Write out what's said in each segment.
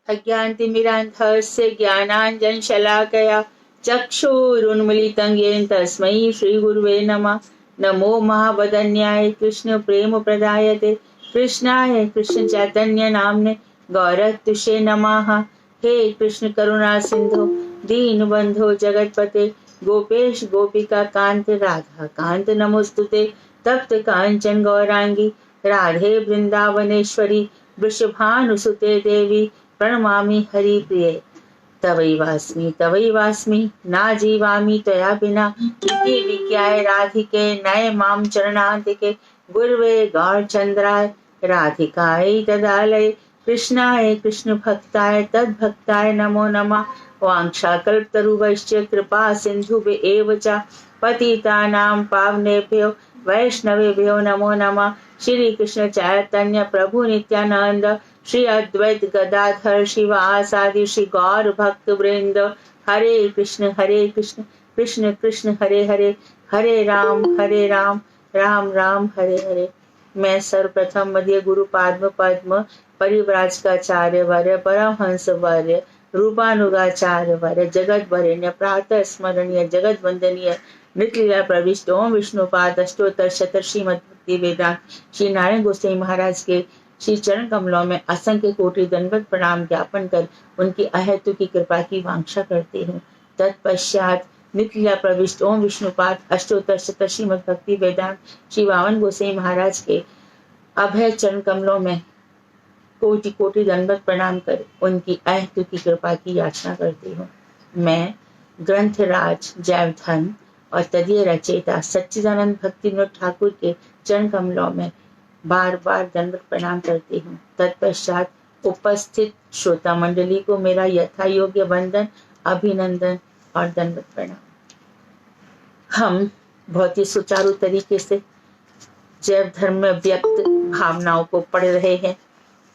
अज्ञानतिमिरान्धस्य ज्ञानाञ्जनशलाकया चक्षुरुन्मीलितं येन तस्मै श्रीगुरुवे नमः। नमो महावदन्याय कृष्णप्रेमप्रदायते कृष्णाय कृष्णचैतन्य नाम्ने गौरतुषे नमः। हे कृष्ण करुणा सिंधु दीनबंधो जगतपते गोपेश गोपिका कांत राधा कांत नमोस्तुते। तप्त कांचन गौरांगी राधे वृंदावनेश्वरी वृषभानुसुते देवी प्रणमामि हरिप्रिये। तवैवास्मि ना जीवामि त्वया विना इति विज्ञाय राधिके नये मां चरणान्तिके। गुर्वे गौरचन्द्राय राधिकायै तदालये कृष्णाय कृष्ण भक्ताय तद्भक्ताय नमो नमः। वाञ्छाकल्पतरुभ्यश्च कृपा सिन्धुभ्य एव च पतितानां पावनेभ्यो वैष्णवेभ्यो नमो नमः। श्री कृष्ण चैतन्य प्रभु नित्यानंद श्री अद्वैत गदाधर शिवासादि श्री गौर भक्त वृंद। हरे कृष्ण कृष्ण कृष्ण हरे हरे हरे राम राम राम हरे हरे। मैं सर्वप्रथम मध्य गुरु पद्म परिव्राजकाचार्य वर्य परमहंस वर्य रूपानुगाचार्य वर्य जगत वरेण्य प्रातः स्मरणीय जगत वंदनीय नित्य प्रविष्ट ओम विष्णुपाद अष्टोत्तर शत श्रीमद् भक्ति वेदांत श्री नारायण गोसाई महाराज के श्री चरण कमलों में असंख्य कोटि दंडवत प्रणाम ज्ञापन कर उनकी अहेतु की कृपा की वांछा करती हूँ। तत्पश्चात नित्य प्रविष्ट ओम विष्णुपाद अष्टोत्तर शत श्रीमद् भक्ति वेदांत श्री वामन गोसाई महाराज के अभय चरण कमलों में कोटि कोटि दंडवत प्रणाम कर उनकी अहेतु की कृपा की याचना करती हूँ। मैं ग्रंथराज जयधन और तदीय रचयिता सच्चिदानंद भक्ति विनोद ठाकुर के चरण कमलों में बार बार दंडवत प्रणाम करती हूँ। तत्पश्चात उपस्थित श्रोता मंडली को मेरा यथा योग्य वंदन अभिनंदन और दंडवत प्रणाम। हम बहुत ही सुचारू तरीके से जैव धर्म में व्यक्त भावनाओं को पढ़ रहे हैं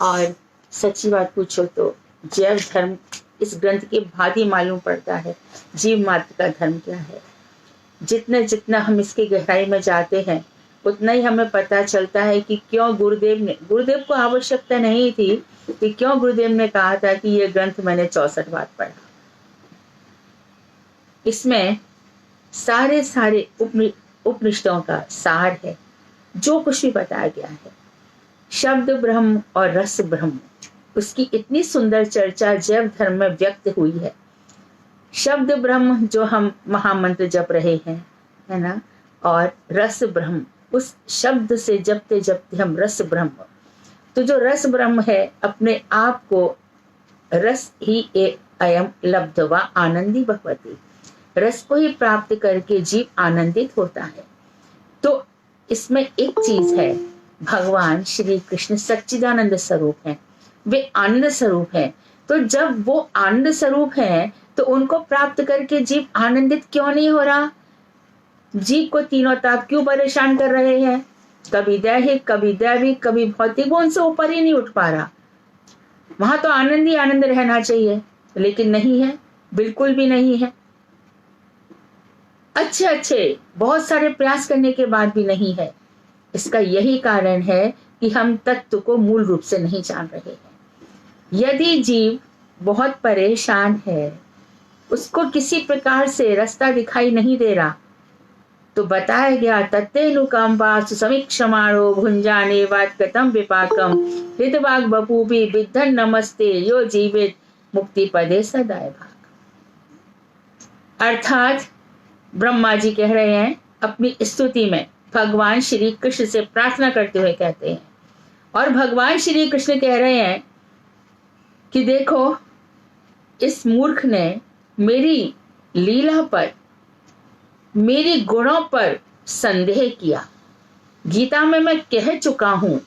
और सच्ची बात पूछो तो जैव धर्म इस ग्रंथ के भांति मालूम पड़ता है जीव मात्र का धर्म क्या है। जितना हम इसकी गहराई में जाते हैं उतना ही हमें पता चलता है कि क्यों गुरुदेव को आवश्यकता नहीं थी कि क्यों गुरुदेव ने कहा था कि यह ग्रंथ मैंने 64 बार पढ़ा। इसमें सारे उपनिषदों का सार है जो कुछ भी बताया गया है। शब्द ब्रह्म और रस ब्रह्म उसकी इतनी सुंदर चर्चा जैव धर्म में व्यक्त हुई है। शब्द ब्रह्म जो हम महामंत्र जप रहे हैं है ना, और रस ब्रह्म उस शब्द से जपते हम रस ब्रह्म। तो जो रस ब्रह्म है अपने आप को रस ही अयम लब्धवा आनंदी भवति, रस को ही प्राप्त करके जीव आनंदित होता है। तो इसमें एक चीज है, भगवान श्री कृष्ण सच्चिदानंद स्वरूप है, वे आनंद स्वरूप है। तो जब वो आनंद स्वरूप है तो उनको प्राप्त करके जीव आनंदित क्यों नहीं हो रहा? जीव को तीनों ताप क्यों परेशान कर रहे हैं? कभी दैहिक, कभी दैविक, कभी भौतिक, वो उनसे ऊपर ही नहीं उठ पा रहा। वहां तो आनंद ही आनंद रहना चाहिए, लेकिन नहीं है, बिल्कुल भी नहीं है। अच्छे बहुत सारे प्रयास करने के बाद भी नहीं है। इसका यही कारण है कि हम तत्व को मूल रूप से नहीं जान रहे हैं। यदि जीव बहुत परेशान है, उसको किसी प्रकार से रास्ता दिखाई नहीं दे रहा, तो बताया गया तत्तेनुकंपा सुसमीक्षमाणो भुंजाने वात्कतम विपाकम हृदवाग बपूपी विद्धन नमस्ते यो जीवित मुक्ति पदे सदाय भाग। अर्थात ब्रह्मा जी कह रहे हैं अपनी स्तुति में, भगवान श्री कृष्ण से प्रार्थना करते हुए कहते हैं, और भगवान श्री कृष्ण कह रहे हैं कि देखो इस मूर्ख ने मेरी लीला पर, मेरी गुणों पर संदेह किया। गीता में मैं कह चुका हूं,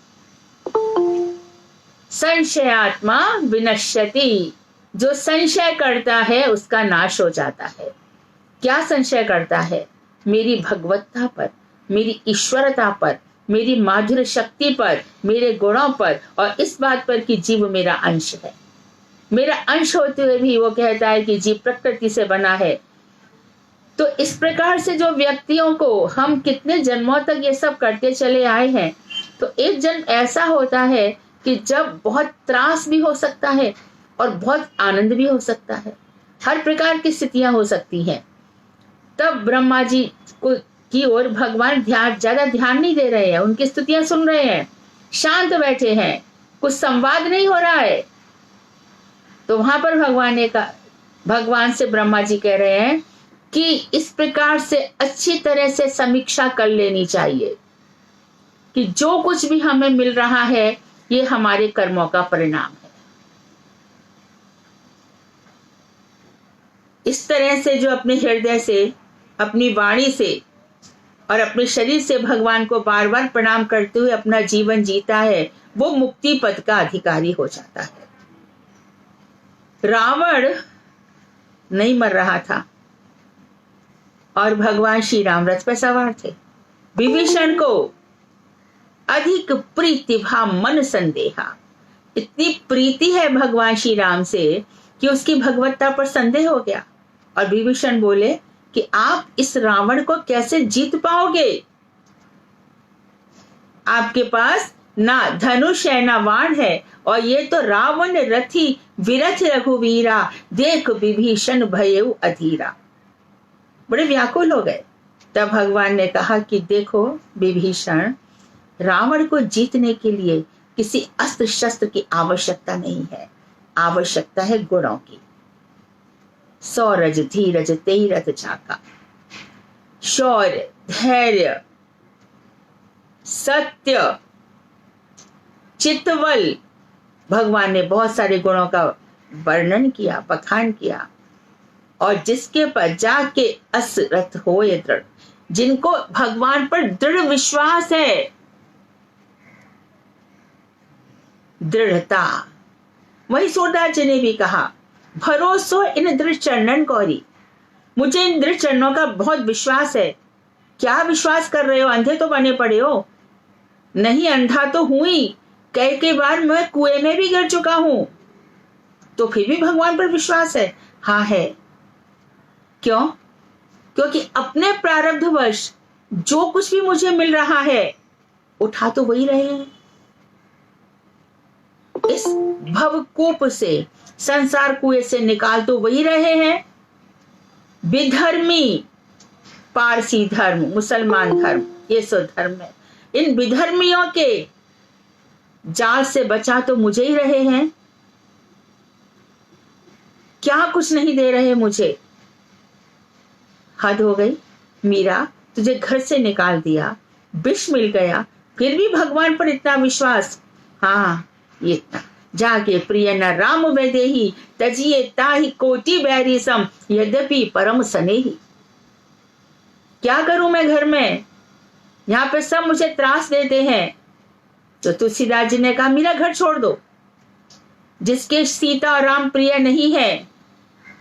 संशयात्मा विनश्यति, जो संशय करता है उसका नाश हो जाता है। क्या संशय करता है? मेरी भगवत्ता पर, मेरी ईश्वरता पर, मेरी माधुर्य शक्ति पर, मेरे गुणों पर, और इस बात पर कि जीव मेरा अंश है। मेरा अंश होते हुए भी वो कहता है कि जीव प्रकृति से बना है। तो इस प्रकार से जो व्यक्तियों को हम कितने जन्मों तक ये सब करते चले आए हैं, तो एक जन्म ऐसा होता है कि जब बहुत त्रास भी हो सकता है और बहुत आनंद भी हो सकता है, हर प्रकार की स्थितियां हो सकती हैं। तब ब्रह्मा जी को की ओर भगवान ज्यादा ध्यान नहीं दे रहे हैं, उनकी स्तुतियां सुन रहे हैं, शांत बैठे हैं, कुछ संवाद नहीं हो रहा है। तो वहां पर भगवान से ब्रह्मा जी कह रहे हैं कि इस प्रकार से अच्छी तरह से समीक्षा कर लेनी चाहिए कि जो कुछ भी हमें मिल रहा है ये हमारे कर्मों का परिणाम है। इस तरह से जो अपने हृदय से, अपनी वाणी से और अपने शरीर से भगवान को बार बार प्रणाम करते हुए अपना जीवन जीता है, वो मुक्ति पद का अधिकारी हो जाता है। रावण नहीं मर रहा था और भगवान श्री राम रथ पर सवार थे। विभीषण को अधिक प्रीति भाव मन संदेहा, इतनी प्रीति है भगवान श्री राम से कि उसकी भगवत्ता पर संदेह हो गया। और विभीषण बोले कि आप इस रावण को कैसे जीत पाओगे? आपके पास ना धनुष है ना बाण है, और ये तो रावण रथी विरथ रघुवीरा, देख विभीषण भयउ अधीरा। बड़े व्याकुल हो गए। तब भगवान ने कहा कि देखो विभीषण, रावण को जीतने के लिए किसी अस्त्र शस्त्र की आवश्यकता नहीं है, आवश्यकता है गुणों की। सौरज धीरज तेहि रथ झाका, शौर्य धैर्य सत्य चितवल, भगवान ने बहुत सारे गुणों का वर्णन किया, बखान किया। और जिसके पर जाके अस रथ होए दृढ़, जिनको भगवान पर दृढ़ विश्वास है, दृढ़ता। वही सूरदास जी ने भी कहा, भरोसो इन दृढ़ चरणन गौरी, मुझे इन दृढ़ चरणों का बहुत विश्वास है। क्या विश्वास कर रहे हो? अंधे तो बने पड़े हो। नहीं, अंधा तो हूं ही, कई बार मैं कुएं में भी गिर चुका हूं, तो फिर भी भगवान पर विश्वास है। हाँ है। क्यों? क्योंकि अपने प्रारब्धवश जो कुछ भी मुझे मिल रहा है उठा तो वही रहे हैं। इस भवकूप से, संसार कुएं से निकाल तो वही रहे हैं। विधर्मी, पारसी धर्म, मुसलमान धर्म, ये सब धर्म है, इन विधर्मियों के जाल से बचा तो मुझे ही रहे हैं। क्या कुछ नहीं दे रहे मुझे? हद हो गई। मीरा, तुझे घर से निकाल दिया, विष मिल गया, फिर भी भगवान पर इतना विश्वास। हाँ, ये इतना। जाके प्रिय न राम वैदेही, तजिए ताहि कोटि बैरी सम, यद्यपि परम सनेही। क्या करूं मैं घर में? यहाँ पे सब मुझे त्रास देते हैं। तो तुलसीदास जी ने कहा, मेरा घर छोड़ दो। जिसके सीता और राम प्रिय नहीं है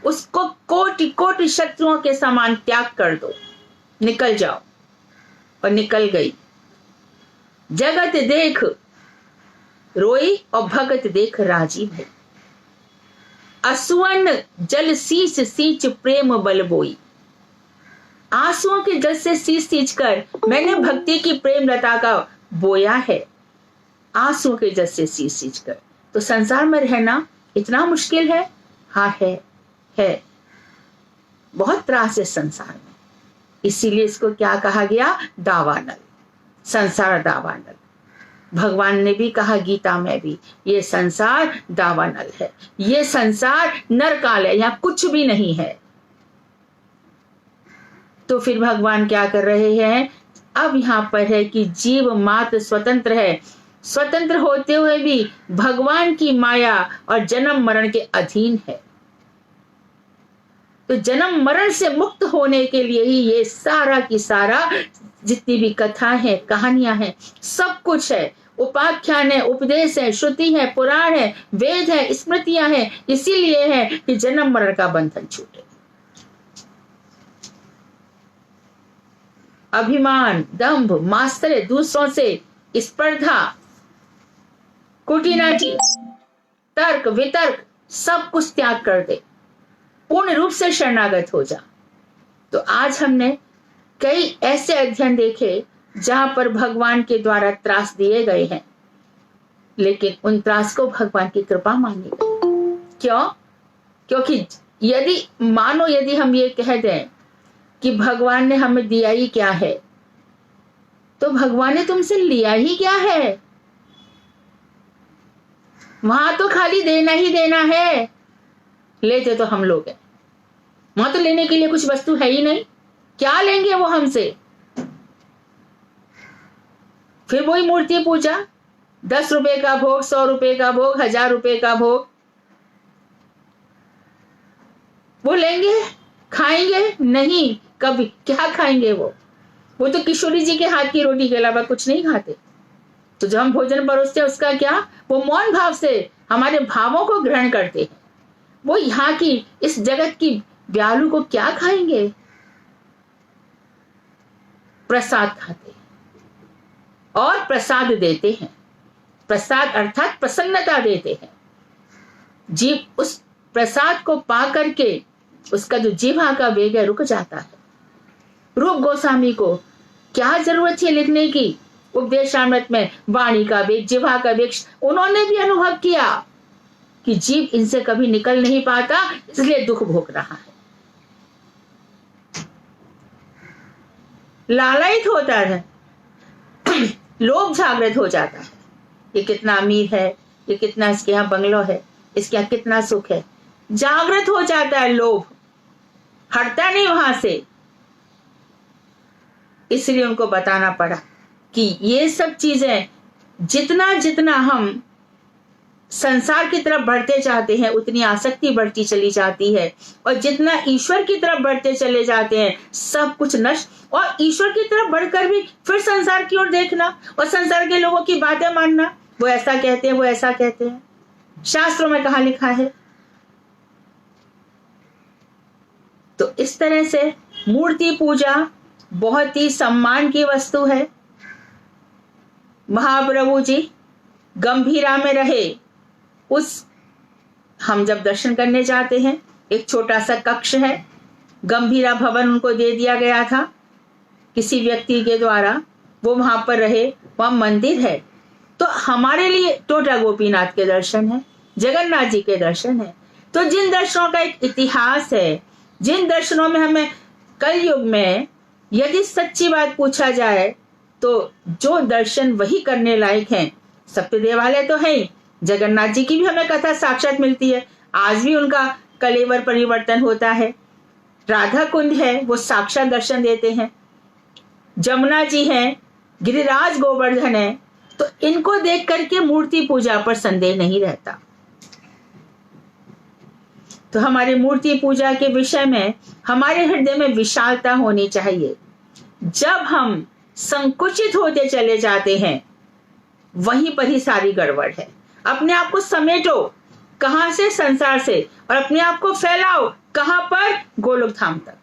उसको कोटि कोटि शत्रुओं के समान त्याग कर दो, निकल जाओ। और निकल गई। जगत देख रोई और भगत देख राजी भई, असुवन जल सींच सींच प्रेम बल बोई। आंसुओं के जल से सींच सींच कर मैंने भक्ति की प्रेम लता का बोया है। आंसुओं के जल से सींच सींच कर। तो संसार में रहना इतना मुश्किल है? हाँ है। बहुत त्रास है संसार में। इसीलिए इसको क्या कहा गया? दावानल, संसार दावानल। भगवान ने भी कहा गीता में भी, ये संसार दावानल है, ये संसार नरकाल है, यहाँ कुछ भी नहीं है। तो फिर भगवान क्या कर रहे हैं? अब यहाँ पर है कि जीव मात्र स्वतंत्र है, स्वतंत्र होते हुए भी भगवान की माया और जन्म मरण के अधीन है। तो जन्म मरण से मुक्त होने के लिए ही ये सारा की सारा जितनी भी कथा है, कहानियां हैं, सब कुछ है। उपाख्यान है, उपदेश है, श्रुति है, पुराण है, वेद है, स्मृतियां हैं। इसीलिए है कि जन्म मरण का बंधन छूटे। अभिमान, दंभ, मात्सर्य, दूसरों से स्पर्धा, कुटिनाटी, तर्क वितर्क, सब कुछ त्याग कर दे, पूर्ण रूप से शरणागत हो जा। तो आज हमने कई ऐसे अध्ययन देखे जहां पर भगवान के द्वारा त्रास दिए गए हैं, लेकिन उन त्रास को भगवान की कृपा मानी गई। क्यों? क्योंकि यदि हम ये कह दें कि भगवान ने हमें दिया ही क्या है, तो भगवान ने तुमसे लिया ही क्या है? वहां तो खाली देना ही देना है। लेते तो हम लोग हैं, वहां तो लेने के लिए कुछ वस्तु है ही नहीं। क्या लेंगे वो हमसे? फिर वही मूर्ति पूजा, 10 रुपए का भोग, 100 रुपए का भोग, 1000 रुपए का भोग, वो लेंगे, खाएंगे नहीं। कभी क्या खाएंगे? वो तो किशोरी जी के हाथ की रोटी के अलावा कुछ नहीं खाते। तो जब हम भोजन परोसते हैं उसका क्या? वो मौन भाव से हमारे भावों को ग्रहण करते हैं। वो यहाँ की इस जगत की व्यालू को क्या खाएंगे? प्रसाद खाते हैं और प्रसाद देते हैं। प्रसाद अर्थात प्रसन्नता देते हैं। जीव उस प्रसाद को पा करके उसका जो जीवा का वेग है रुक जाता है। रूप गोस्वामी को क्या जरूरत है लिखने की? उपदेशामृत में वाणी का वेग, जिह्वा का वेग उन्होंने भी अनुभव किया कि जीव इनसे कभी निकल नहीं पाता, इसलिए दुख भोग रहा है, लालायित होता है, लोभ जागृत हो जाता है। ये कितना अमीर है, ये कितना इसके यहाँ बंगलो है, इसके यहाँ कितना सुख है, जागृत हो जाता है लोभ, हटता नहीं वहां से। इसलिए उनको बताना पड़ा कि ये सब चीजें जितना जितना हम संसार की तरफ बढ़ते जाते हैं उतनी आसक्ति बढ़ती चली जाती है, और जितना ईश्वर की तरफ बढ़ते चले जाते हैं सब कुछ नष्ट, और ईश्वर की तरफ बढ़कर भी फिर संसार की ओर देखना और संसार के लोगों की बातें मानना, वो ऐसा कहते हैं, वो ऐसा कहते हैं। शास्त्रों में कहाँ लिखा है? तो इस तरह से मूर्ति पूजा बहुत ही सम्मान की वस्तु है। महाप्रभु जी गंभीरा में रहे, उस हम जब दर्शन करने जाते हैं, एक छोटा सा कक्ष है, गंभीरा भवन उनको दे दिया गया था किसी व्यक्ति के द्वारा, वो वहां पर रहे, वहां मंदिर है। तो हमारे लिए टोटा गोपीनाथ के दर्शन है, जगन्नाथ जी के दर्शन है। तो जिन दर्शनों का एक इतिहास है, जिन दर्शनों में हमें कलयुग में यदि सच्ची बात पूछा जाए तो जो दर्शन वही करने लायक हैं। सप्त देवालय तो है ही, जगन्नाथ जी की भी हमें कथा साक्षात मिलती है, आज भी उनका कलेवर परिवर्तन होता है। राधा कुंड है, वो साक्षात दर्शन देते हैं। जमुना जी हैं, गिरिराज गोवर्धन है, तो इनको देख करके मूर्ति पूजा पर संदेह नहीं रहता। तो हमारी मूर्ति पूजा के विषय में हमारे हृदय में विशालता होनी चाहिए। जब हम संकुचित होते चले जाते हैं वहीं पर ही सारी गड़बड़ है। अपने आप को समेटो, कहां से? संसार से, और अपने आप को फैलाओ कहां पर? गोलोक धाम तक,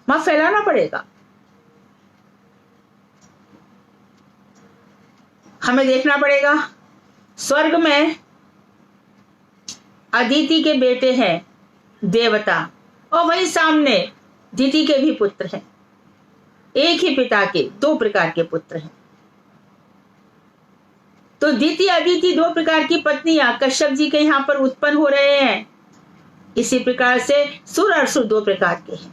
वहां फैलाना पड़ेगा। हमें देखना पड़ेगा स्वर्ग में अदिति के बेटे हैं देवता, और वहीं सामने दिति के भी पुत्र हैं। एक ही पिता के दो प्रकार के पुत्र हैं। तो दिति अदिति दो प्रकार की पत्नियां कश्यप जी के यहां पर उत्पन्न हो रहे हैं। इसी प्रकार से सुर और असुर दो प्रकार के हैं।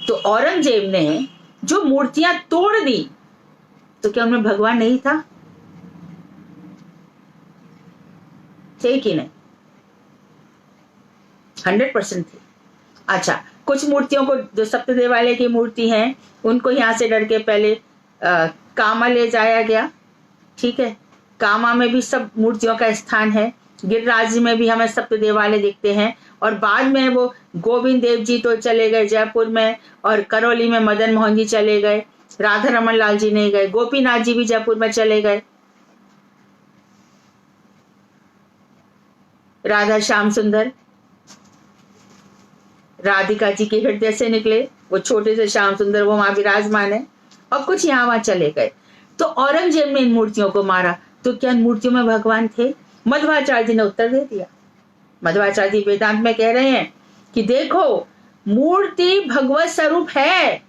तो औरंगजेब ने जो मूर्तियां तोड़ दी, तो क्या उनमें भगवान नहीं था? थे कि नहीं? 100% थी। अच्छा, कुछ मूर्तियों को, जो सप्त देवालय की मूर्ति हैं, उनको यहां से डर के पहले कामा ले जाया गया। ठीक है, कामा में भी सब मूर्तियों का स्थान है, गिरिराज में भी हमें सप्त देवालय दिखते हैं, और बाद में वो गोविंद देव जी तो चले गए जयपुर में, और करौली में मदन मोहन जी चले गए, राधा रमन लाल जी नहीं गए, गोपीनाथ जी भी जयपुर में चले गए, राधा श्याम सुंदर राधिका जी के हृदय से निकले, वो छोटे से श्याम सुंदर वो वहां विराजमान है, और कुछ यहाँ वहां चले गए। तो औरंगजेब ने इन मूर्तियों को मारा, तो क्या इन मूर्तियों में भगवान थे? मध्वाचार्य जी ने उत्तर दे दिया। मध्वाचार्य जी वेदांत में कह रहे हैं कि देखो, मूर्ति भगवत स्वरूप है,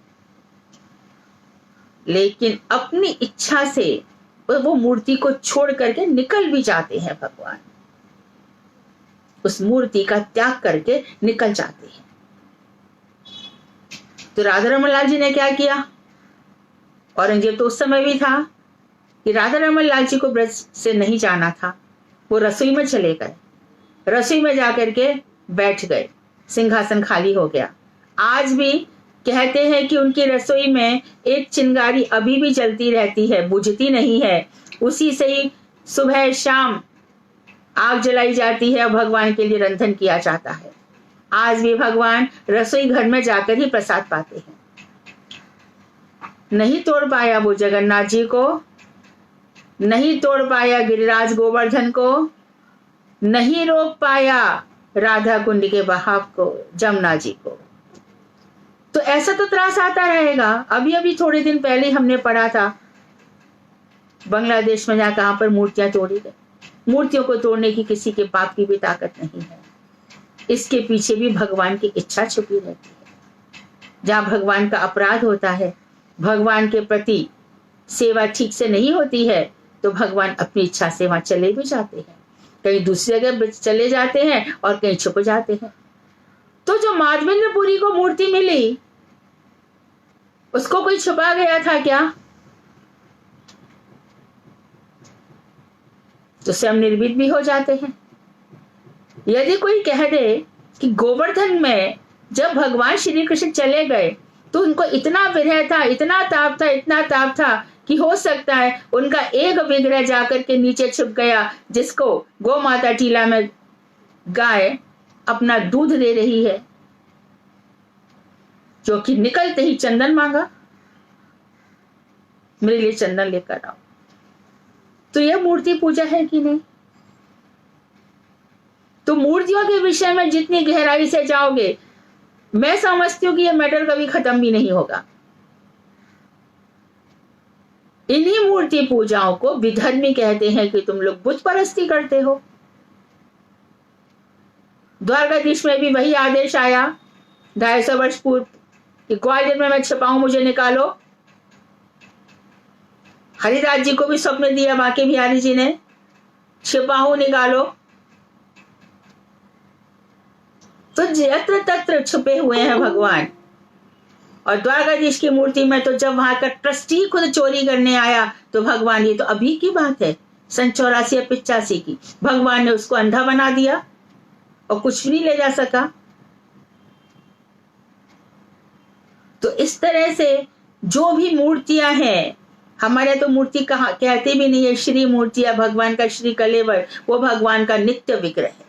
लेकिन अपनी इच्छा से वो मूर्ति को छोड़ करके निकल भी जाते हैं भगवान। उस मूर्ति का त्याग करके निकल जाते हैं। तो राधा रमन लाल जी ने क्या किया? औरंगजेब तो उस समय भी था कि राधा रमन लाल जी को ब्रज से नहीं जाना था। वो रसोई में चले गए, रसोई में जाकर के बैठ गए, सिंहासन खाली हो गया। आज भी कहते हैं कि उनकी रसोई में एक चिंगारी अभी भी जलती रहती है, बुझती नहीं है। उसी से ही सुबह शाम आग जलाई जाती है और भगवान के लिए रंधन किया जाता है। आज भी भगवान रसोई घर में जाकर ही प्रसाद पाते हैं। नहीं तोड़ पाया वो जगन्नाथ जी को, नहीं तोड़ पाया गिरिराज गोवर्धन को, नहीं रोक पाया राधा कुंड के बहाव को, जमुना जी को। तो ऐसा तो त्रास आता रहेगा। अभी अभी थोड़े दिन पहले हमने पढ़ा था बांग्लादेश में जहाँ कहां पर मूर्तियां तोड़ी गई। मूर्तियों को तोड़ने की किसी के बाप की भी ताकत नहीं है। इसके पीछे भी भगवान की इच्छा छुपी रहती है। जहाँ भगवान का अपराध होता है, भगवान के प्रति सेवा ठीक से नहीं होती है, तो भगवान अपनी इच्छा से वहां चले भी जाते हैं, कहीं दूसरी जगह चले जाते हैं और कहीं छुप जाते हैं। तो जो माधवेंद्रपुरी को मूर्ति मिली, उसको कोई छुपा गया था क्या? तो स्वयं निर्भीक भी हो जाते हैं। यदि कोई कह दे कि गोवर्धन में जब भगवान श्री कृष्ण चले गए तो उनको इतना विरह था, इतना ताप था, इतना ताप था कि हो सकता है उनका एक विग्रह जाकर के नीचे छुप गया, जिसको गौ माता टीला में गाय अपना दूध दे रही है, जो कि निकलते ही चंदन मांगा, मेरे लिए चंदन लेकर आओ। तो यह मूर्ति पूजा है कि नहीं? तो मूर्तियों के विषय में जितनी गहराई से जाओगे, मैं समझती हूँ कि यह मैटर कभी खत्म भी नहीं होगा। इन्हीं मूर्ति पूजाओं को विधर्मी कहते हैं कि तुम लोग बुत परस्ती करते हो। द्वारकाधीश में भी वही आदेश आया 250 वर्ष पूर्व कि ग्वालियर में मैं छिपाऊं, मुझे निकालो। हरिदास जी को भी स्वप्न दिया बांके बिहारी जी ने, छिपाऊं, निकालो। तो यत्र तत्र छुपे हुए हैं भगवान। और द्वारकाधीश की मूर्ति में तो जब वहां का ट्रस्टी खुद चोरी करने आया तो भगवान, ये तो अभी की बात है, सन 84 या 85 की, भगवान ने उसको अंधा बना दिया और कुछ भी नहीं ले जा सका। तो इस तरह से जो भी मूर्तियां हैं, हमारे तो मूर्ति कहा कहते भी नहीं है, श्री मूर्ति या भगवान का श्री कलेवर, वो भगवान का नित्य विग्रह है।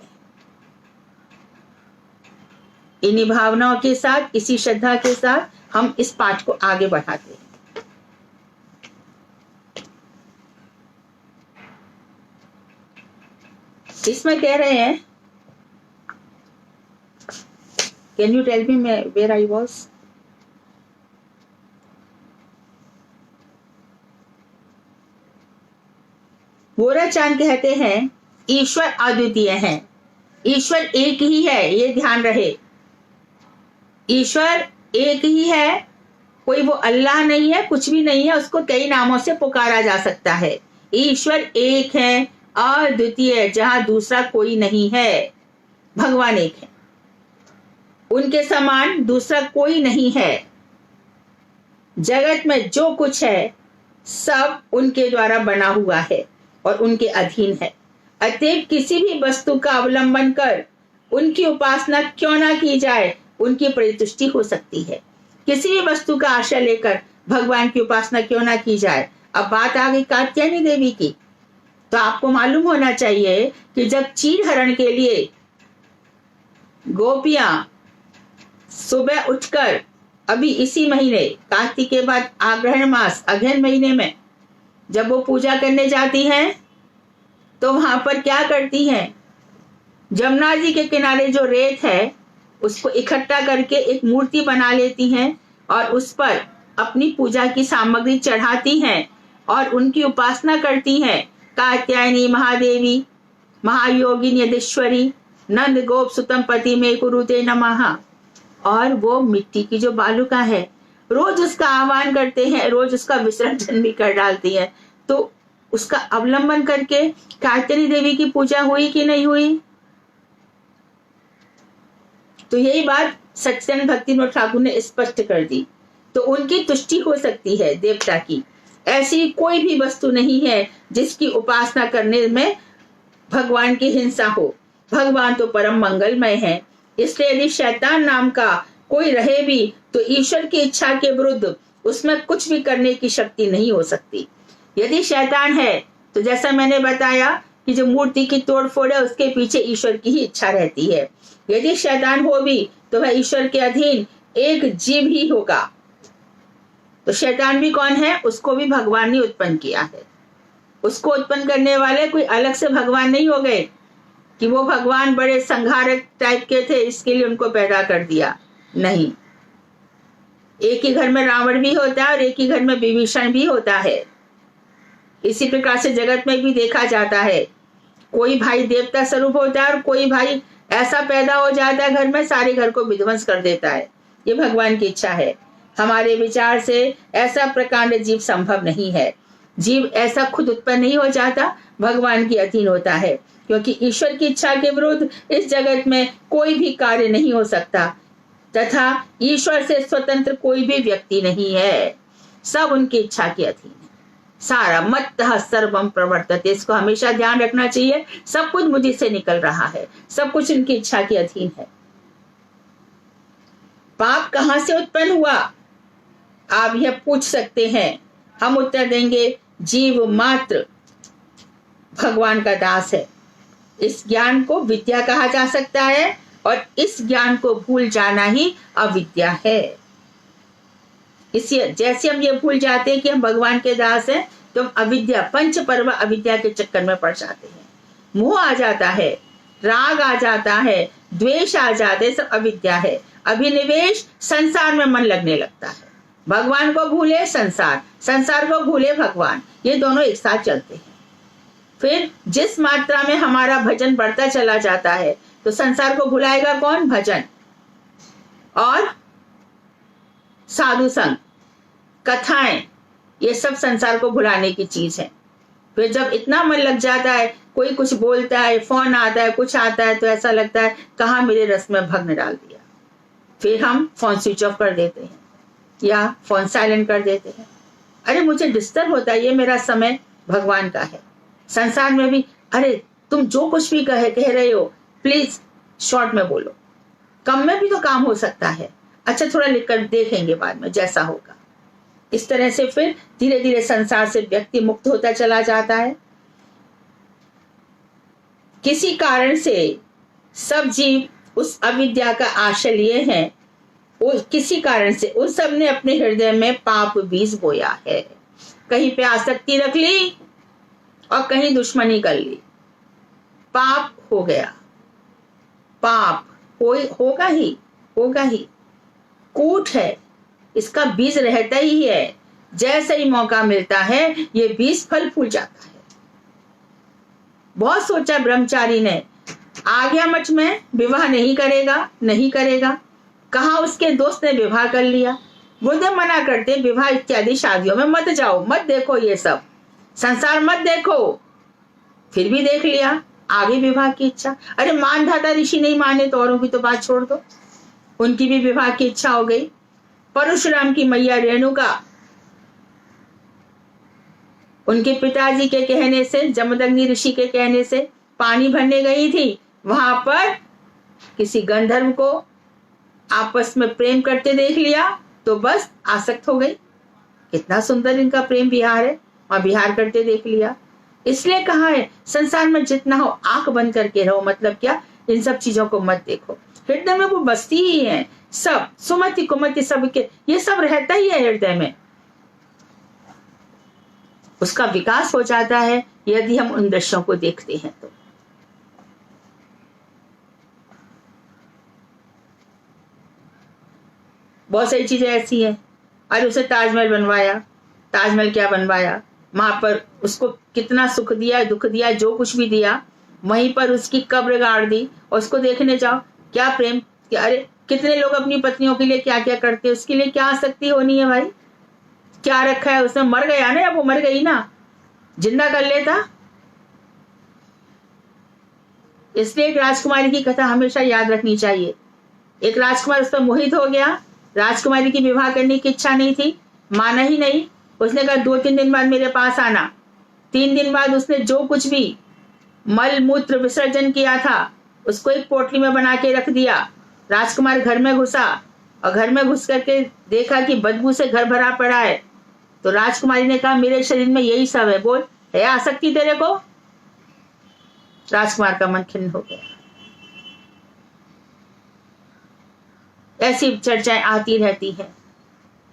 इन्हीं भावनाओं के साथ, इसी श्रद्धा के साथ हम इस पाठ को आगे बढ़ाते हैं। इसमें कह रहे हैं, can you tell me where I was? Bora Chand कहते हैं ईश्वर अद्वितीय है, ईश्वर एक ही है, ये ध्यान रहे। ईश्वर एक ही है, कोई वो अल्लाह नहीं है, कुछ भी नहीं है, उसको कई नामों से पुकारा जा सकता है। ईश्वर एक है, अद्वितीय, जहां दूसरा कोई नहीं है। भगवान एक है, उनके समान दूसरा कोई नहीं है। जगत में जो कुछ है सब उनके द्वारा बना हुआ है और उनके अधीन है। अतएव किसी भी वस्तु का अवलंबन कर उनकी उपासना क्यों ना की जाए, उनकी परितुष्टि हो सकती है। किसी भी वस्तु का आश्रय लेकर भगवान की उपासना क्यों ना की जाए। अब बात आ गई कात्यायनी देवी की, तो आपको मालूम होना चाहिए कि जब चीर हरण के लिए गोपियां सुबह उठकर, अभी इसी महीने कार्तिक के बाद आग्रहण मास अगहन महीने में जब वो पूजा करने जाती हैं, तो वहां पर क्या करती हैं, जमुना जी के किनारे जो रेत है उसको इकट्ठा करके एक मूर्ति बना लेती हैं और उस पर अपनी पूजा की सामग्री चढ़ाती हैं और उनकी उपासना करती हैं। कात्यायनी महादेवी, महायोगिनी यदेश्वरी, नंद गोप सुतम पति में कुरुते नमः। और वो मिट्टी की जो बालुका है, रोज उसका आह्वान करते हैं, रोज उसका विसर्जन भी कर डालती है। तो उसका अवलंबन करके कात्यायनी देवी की पूजा हुई कि नहीं हुई? तो यही बात सच्चिदानंद भक्ति विनोद ठाकुर ने स्पष्ट कर दी। तो उनकी तुष्टि हो सकती है देवता की। ऐसी कोई भी वस्तु नहीं है जिसकी उपासना करने में भगवान की हिंसा हो। भगवान तो परम मंगलमय है। इसलिए यदि शैतान नाम का कोई रहे भी तो ईश्वर की इच्छा के विरुद्ध उसमें कुछ भी करने की शक्ति नहीं हो सकती। यदि शैतान है तो जैसा मैंने बताया कि जो मूर्ति की तोड़ फोड़ है उसके पीछे ईश्वर की ही इच्छा रहती है। यदि शैतान हो भी तो वह ईश्वर के अधीन एक जीव ही होगा। तो शैतान भी कौन है? उसको भी भगवान ने उत्पन्न किया है। उसको उत्पन्न करने वाले कोई अलग से भगवान नहीं हो गए कि वो भगवान बड़े संहारक टाइप के थे इसके लिए उनको पैदा कर दिया। नहीं, एक ही घर में रावण भी होता है और एक ही घर में विभीषण भी होता है। इसी प्रकार से जगत में भी देखा जाता है, कोई भाई देवता स्वरूप होता है और कोई भाई ऐसा पैदा हो जाता है घर में, सारे घर को विध्वंस कर देता है। ये भगवान की इच्छा है। हमारे विचार से ऐसा प्रकांड जीव संभव नहीं है। जीव ऐसा खुद उत्पन्न नहीं हो जाता, भगवान के अधीन होता है, क्योंकि ईश्वर की इच्छा के विरुद्ध इस जगत में कोई भी कार्य नहीं हो सकता तथा ईश्वर से स्वतंत्र कोई भी व्यक्ति नहीं है। सब उनकी इच्छा के अधीन है। सारा मत्तः सर्वम प्रवर्तते, इसको हमेशा ध्यान रखना चाहिए। सब कुछ मुझे से निकल रहा है, सब कुछ उनकी इच्छा के अधीन है। पाप कहां से उत्पन्न हुआ, आप यह पूछ सकते हैं। हम उत्तर देंगे, जीव मात्र भगवान का दास है। इस ज्ञान को विद्या कहा जा सकता है और इस ज्ञान को भूल जाना ही अविद्या है। इसी जैसे हम ये भूल जाते हैं कि हम भगवान के दास हैं तो हम अविद्या, पंच पर्व अविद्या के चक्कर में पड़ जाते हैं। मोह आ जाता है, राग आ जाता है, द्वेष आ जाते हैं, सब अविद्या है। अभिनिवेश, संसार में मन लगने लगता है। भगवान को भूले संसार, संसार को भूले भगवान, ये दोनों एक साथ चलते हैं। फिर जिस मात्रा में हमारा भजन बढ़ता चला जाता है तो संसार को भुलाएगा कौन? भजन और साधु संग, कथाएं, ये सब संसार को भुलाने की चीज है। फिर जब इतना मन लग जाता है, कोई कुछ बोलता है, फोन आता है, कुछ आता है, तो ऐसा लगता है कहाँ मेरे रस में भग्न डाल दिया। फिर हम फोन स्विच ऑफ कर देते हैं या फोन साइलेंट कर देते हैं। अरे मुझे डिस्टर्ब होता है, ये मेरा समय भगवान का है। संसार में भी अरे तुम जो कुछ भी कह रहे हो प्लीज शॉर्ट में बोलो, कम में भी तो काम हो सकता है। अच्छा थोड़ा लिख कर देखेंगे बाद में जैसा होगा। इस तरह से फिर धीरे धीरे संसार से व्यक्ति मुक्त होता चला जाता है। किसी कारण से सब जीव उस अविद्या का आश्रय लिए हैं, किसी कारण से उन सब ने अपने हृदय में पाप बीज बोया है। कहीं पे आसक्ति रख ली और कहीं दुश्मनी कर ली, पाप हो गया। पाप होगा ही, कूट है, इसका बीज रहता ही है। जैसे ही मौका मिलता है ये बीज फल फूल जाता है। बहुत सोचा ब्रह्मचारी ने, आ गया मठ में, विवाह नहीं करेगा। कहा उसके दोस्त ने विवाह कर लिया। गुरुदेव मना करते, विवाह इत्यादि शादियों में मत जाओ, मत देखो, ये सब संसार मत देखो। फिर भी देख लिया, आगे विवाह की इच्छा। अरे मानधाता ऋषि नहीं माने तो औरों की तो बात छोड़ दो, उनकी भी विवाह की इच्छा हो गई। परशुराम की मैया रेणुका उनके पिताजी के कहने से, जमदग्नि ऋषि के कहने से पानी भरने गई थी। वहां पर किसी गंधर्व को आपस में प्रेम करते देख लिया तो बस आसक्त हो गई। कितना सुंदर इनका प्रेम विहार है, और विहार करते देख लिया। इसलिए कहा है संसार में जितना हो आंख बंद करके रहो। मतलब क्या? इन सब चीजों को मत देखो। हृदय में वो बस्ती ही है, सब सुमति कुमति सबके, ये सब रहता ही है हृदय में। उसका विकास हो जाता है यदि हम उन दृश्यों को देखते हैं तो। बहुत सारी चीजें ऐसी हैं। अरे उसे ताजमहल बनवाया, ताजमहल क्या बनवाया, वहां पर उसको कितना सुख दिया, दुख दिया, जो कुछ भी दिया, वहीं पर उसकी कब्र गाड़ दी और उसको देखने जाओ। क्या प्रेम! अरे कितने लोग अपनी पत्नियों के लिए क्या क्या करते हैं, उसके लिए क्या आसक्ति होनी है भाई। क्या रखा है उसने? मर गया ना, अब वो मर गई ना, जिंदा कर लेता। इसलिए एक राजकुमारी की कथा हमेशा याद रखनी चाहिए। एक राजकुमार उस पर मोहित हो गया, राजकुमारी की विवाह करने की इच्छा नहीं थी, माना ही नहीं। उसने कहा 2-3 दिन बाद मेरे पास आना। 3 दिन बाद उसने जो कुछ भी मल मूत्र विसर्जन किया था उसको एक पोटली में बना के रख दिया। राजकुमार घर में घुसा और घर में घुस करके देखा कि बदबू से घर भरा पड़ा है। तो राजकुमारी ने कहा मेरे शरीर में यही सब है, बोल है आसक्ति तेरे को? राजकुमार का मन खिन्न हो गया। ऐसी चर्चाएं आती रहती हैं।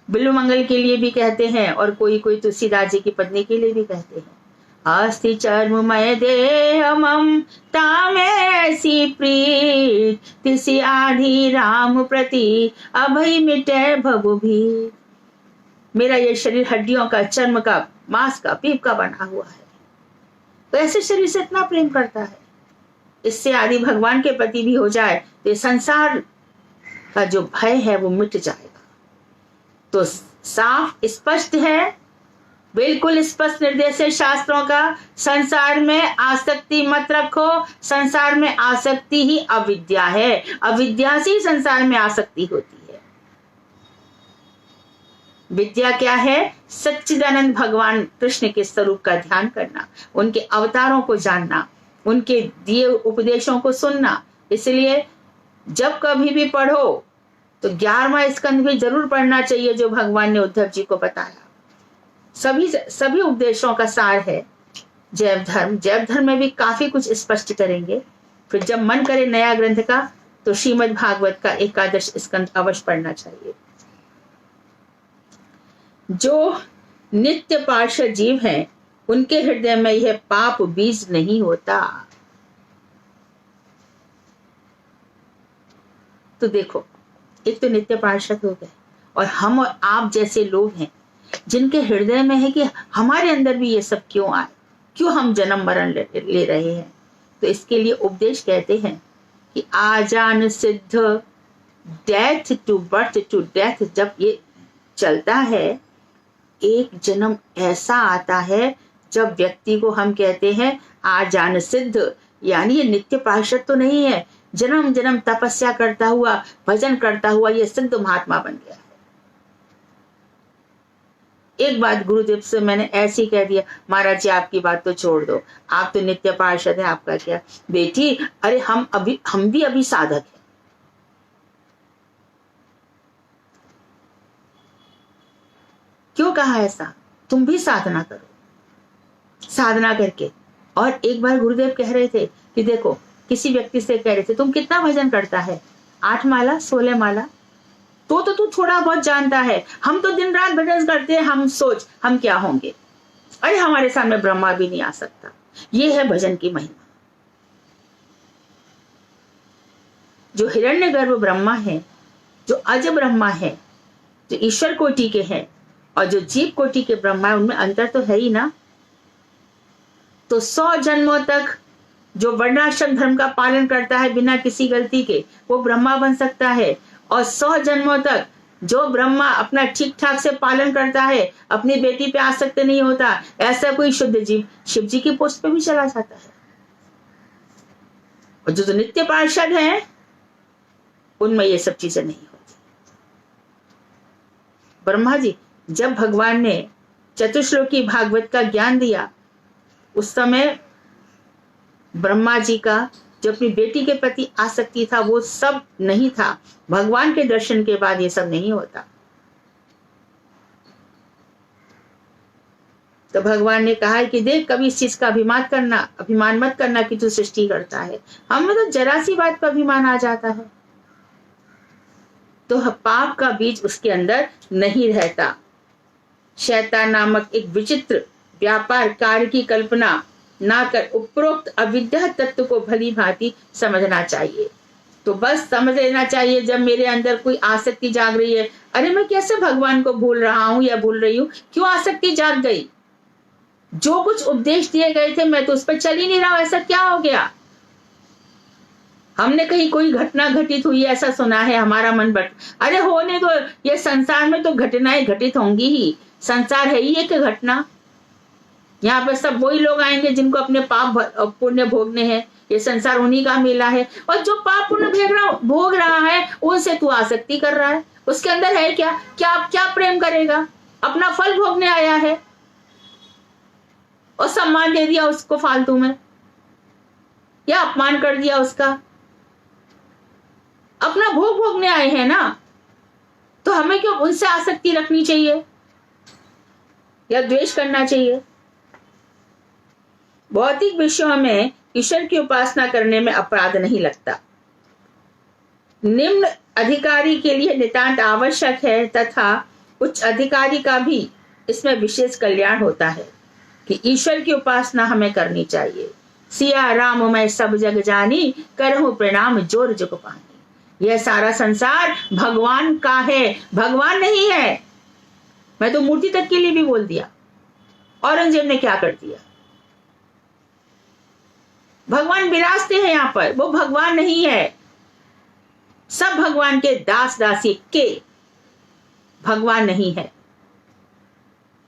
बिल्लू मंगल के लिए भी कहते हैं और कोई कोई तुलसीदास जी की पत्नी के लिए भी कहते हैं। अस्थि चर्ममय देह ममता में ऐसी प्रीत, तिसी आधी राम प्रति अभय मिटे भव भी। मेरा ये शरीर हड्डियों का, चर्म का, मांस का, पीप का बना हुआ है, तो ऐसे शरीर से इतना प्रेम करता है, इससे आदि भगवान के प्रति भी हो जाए तो संसार का जो भय है वो मिट जाएगा। तो साफ स्पष्ट है, बिल्कुल स्पष्ट निर्देश है शास्त्रों का, संसार में आसक्ति मत रखो। संसार में आसक्ति ही अविद्या है, अविद्या से ही संसार में आसक्ति होती है। विद्या क्या है? सच्चिदानंद भगवान कृष्ण के स्वरूप का ध्यान करना, उनके अवतारों को जानना, उनके दिए उपदेशों को सुनना। इसलिए जब कभी भी पढ़ो तो 11वां स्कंद भी जरूर पढ़ना चाहिए जो भगवान ने उद्धव जी को बताया। सभी उपदेशों का सार है जैव धर्म। जैव धर्म में भी काफी कुछ स्पष्ट करेंगे। फिर जब मन करे नया ग्रंथ का तो श्रीमद् भागवत का 11वां स्कंद अवश्य पढ़ना चाहिए। जो नित्य पार्षद जीव हैं उनके हृदय में यह पाप बीज नहीं होता। तो देखो, एक तो नित्य पार्षद हो गए और हम और आप जैसे लोग हैं जिनके हृदय में है कि हमारे अंदर भी ये सब क्यों आए, क्यों हम जन्म मरण ले रहे हैं। तो इसके लिए उपदेश कहते हैं कि आजान सिद्ध, death to birth to death, जब ये चलता है एक जन्म ऐसा आता है जब व्यक्ति को हम कहते हैं आजान सिद्ध, यानी ये नित्य पार्षद तो नहीं है, जन्म जन्म तपस्या करता हुआ, भजन करता हुआ ये सिद्ध महात्मा बन गया है। एक बात गुरुदेव से मैंने ऐसे ही कह दिया, महाराज जी आपकी बात तो छोड़ दो, आप तो नित्य पार्षद है, आपका क्या? बेटी अरे हम भी अभी साधक हैं। क्यों कहा ऐसा? तुम भी साधना करो, साधना करके। और एक बार गुरुदेव कह रहे थे कि देखो, किसी व्यक्ति से कह रहे थे तुम कितना भजन करता है? 8 माला 16 माला, तो तू थोड़ा बहुत जानता है, हम तो दिन रात भजन करते हैं, हम सोच हम क्या होंगे। अरे हमारे सामने ब्रह्मा भी नहीं आ सकता। ये है भजन की महिमा। जो हिरण्यगर्भ ब्रह्मा है, जो अज ब्रह्मा है, जो ईश्वर कोटि के हैं, और जो जीव कोटि के ब्रह्मा है, उनमें अंतर तो है ही ना। तो 100 जन्मों तक जो वर्णाश्रम धर्म का पालन करता है बिना किसी गलती के, वो ब्रह्मा बन सकता है। और 100 जन्मों तक जो ब्रह्मा अपना ठीक ठाक से पालन करता है, अपनी बेटी पे आसक्त नहीं होता, ऐसा कोई शुद्ध जीव शिव जी की पोस्ट पे भी चला जाता है। और जो नित्य पार्षद हैं उनमें ये सब चीजें नहीं होती। ब्रह्मा जी जब भगवान ने चतुश्लोकी भागवत का ज्ञान दिया, उस समय ब्रह्मा जी का जो अपनी बेटी के प्रति आसक्ति था वो सब नहीं था। भगवान के दर्शन के बाद ये सब नहीं होता। तो भगवान ने कहा है कि देख, कभी इस चीज का अभिमान मत करना कि तू सृष्टि करता है। हमें तो जरा सी बात पर अभिमान आ जाता है तो पाप का बीज उसके अंदर नहीं रहता। शैतान नामक एक विचित्र व्यापार कार्य की कल्पना ना कर उपरोक्त अविद्या तत्व को भली भांति समझना चाहिए। तो बस समझ लेना चाहिए जब मेरे अंदर कोई आसक्ति जाग रही है, अरे मैं कैसे भगवान को भूल रहा हूं या भूल रही हूं, क्यों आसक्ति जाग गई? जो कुछ उपदेश दिए गए थे मैं तो उस पर चल ही नहीं रहा हूं, ऐसा क्या हो गया? हमने कहीं कोई घटना घटित हुई ऐसा सुना है, हमारा मन अरे होने दो, ये संसार में तो घटनाएं घटित होंगी ही। संसार है ही एक घटना। यहाँ पर सब वही लोग आएंगे जिनको अपने पाप पुण्य भोगने हैं। ये संसार उन्हीं का मेला है। और जो पाप पुण्य भोग रहा है उनसे तू आसक्ति कर रहा है, उसके अंदर है क्या? क्या प्रेम करेगा? अपना फल भोगने आया है और सम्मान दे दिया उसको फालतू में, या अपमान कर दिया उसका। अपना भोग भोगने आए हैं ना, तो हमें क्यों उनसे आसक्ति रखनी चाहिए या द्वेष करना चाहिए? भौतिक विषयों में ईश्वर की उपासना करने में अपराध नहीं लगता। निम्न अधिकारी के लिए नितांत आवश्यक है तथा उच्च अधिकारी का भी इसमें विशेष कल्याण होता है कि ईश्वर की उपासना हमें करनी चाहिए। सिया राम मैं सब जग जानी, करहूं प्रणाम जोर जुग पानी। यह सारा संसार भगवान का है, भगवान नहीं है। मैं तो मूर्ति तक के लिए भी बोल दिया। औरंगजेब ने क्या कर दिया? भगवान विराजते हैं यहाँ पर, वो भगवान नहीं है। सब भगवान के दास दासी के, भगवान नहीं है।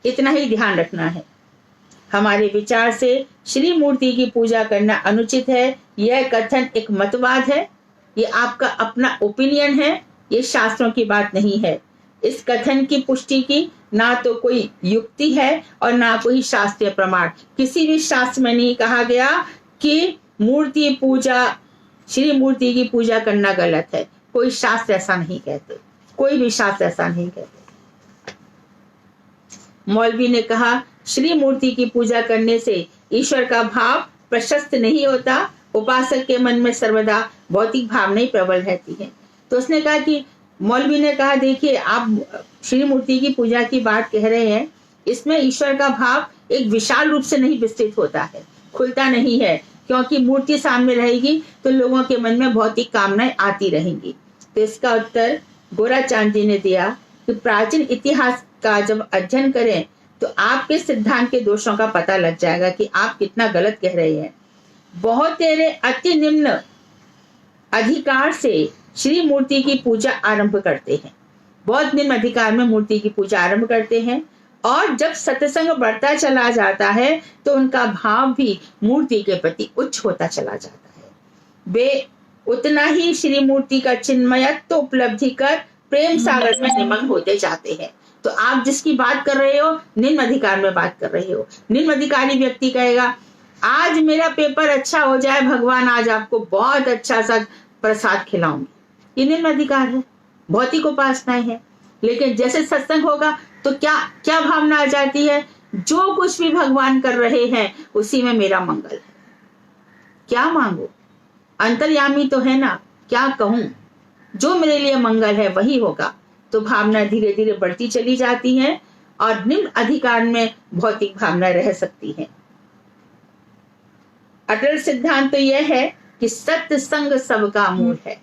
इतना ही ध्यान रखना है। हमारे विचार से श्री मूर्ति की पूजा करना अनुचित है। यह कथन एक मतवाद है, ये आपका अपना ओपिनियन है, ये शास्त्रों की बात नहीं है। इस कथन की पुष्टि की ना तो कोई युक्ति है और ना कोई शास्त्रीय प्रमाण। किसी भी शास्त्र में नहीं कहा गया कि मूर्ति पूजा, श्री मूर्ति की पूजा करना गलत है। कोई शास्त्र ऐसा नहीं कहते, कोई भी शास्त्र ऐसा नहीं कहते। मौलवी ने कहा श्री मूर्ति की पूजा करने से ईश्वर का भाव प्रशस्त नहीं होता, उपासक के मन में सर्वदा भौतिक भावना ही प्रबल रहती है। तो उसने कहा कि मौलवी ने कहा देखिए आप श्री मूर्ति की पूजा की बात कह रहे हैं, इसमें ईश्वर का भाव एक विशाल रूप से नहीं विस्तृत होता है, खुलता नहीं है, क्योंकि मूर्ति सामने रहेगी तो लोगों के मन में भौतिक कामनाएं आती रहेंगी। तो इसका उत्तर गोराचांद जी ने दिया कि प्राचीन इतिहास का जब अध्ययन करें तो आपके सिद्धांत के दोषों का पता लग जाएगा कि आप कितना गलत कह रहे हैं। बहुत तेरे अति निम्न अधिकार से श्री मूर्ति की पूजा आरंभ करते हैं, बहुत निम्न अधिकार में मूर्ति की पूजा आरंभ करते हैं, और जब सत्संग बढ़ता चला जाता है तो उनका भाव भी मूर्ति के प्रति उच्च होता चला जाता है। वे उतना ही श्री मूर्ति का चिन्मयत्व उपलब्धि कर प्रेम सागर में निमग्न होते जाते हैं। तो आप जिसकी बात कर रहे हो निम्न अधिकार में बात कर रहे हो। निम्न अधिकारी व्यक्ति कहेगा आज मेरा पेपर अच्छा हो जाए, भगवान आज आपको बहुत अच्छा सा प्रसाद खिलाऊंगी, ये निम्न अधिकार है, भौतिक उपासनाएं है। लेकिन जैसे सत्संग होगा तो क्या क्या भावना आ जाती है? जो कुछ भी भगवान कर रहे हैं उसी में मेरा मंगल है, क्या मांगो, अंतर्यामी तो है ना, क्या कहूं, जो मेरे लिए मंगल है वही होगा। तो भावना धीरे धीरे बढ़ती चली जाती है और निम्न अधिकार में भौतिक भावना रह सकती है। अटल सिद्धांत तो यह है कि सत्संग सबका मूल है।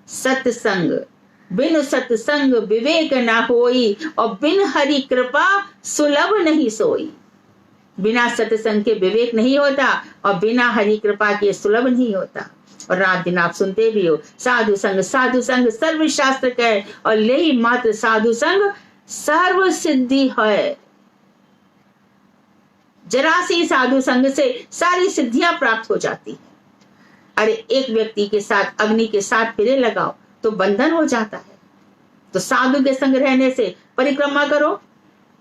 सत्संग, बिन सत्संग विवेक ना होई, और बिन हरि कृपा सुलभ नहीं सोई। बिना सत्संग के विवेक नहीं होता और बिना हरि कृपा के सुलभ नहीं होता। और रात दिन आप सुनते भी हो साधु संग सर्व शास्त्र कहे, और यही मात्र साधु संग सर्व सिद्धि है। जरा सी साधु संग से सारी सिद्धियां प्राप्त हो जाती है। अरे एक व्यक्ति के साथ अग्नि के साथ फिरे लगाओ तो बंधन हो जाता है। तो साधु के संग रहने से परिक्रमा करो।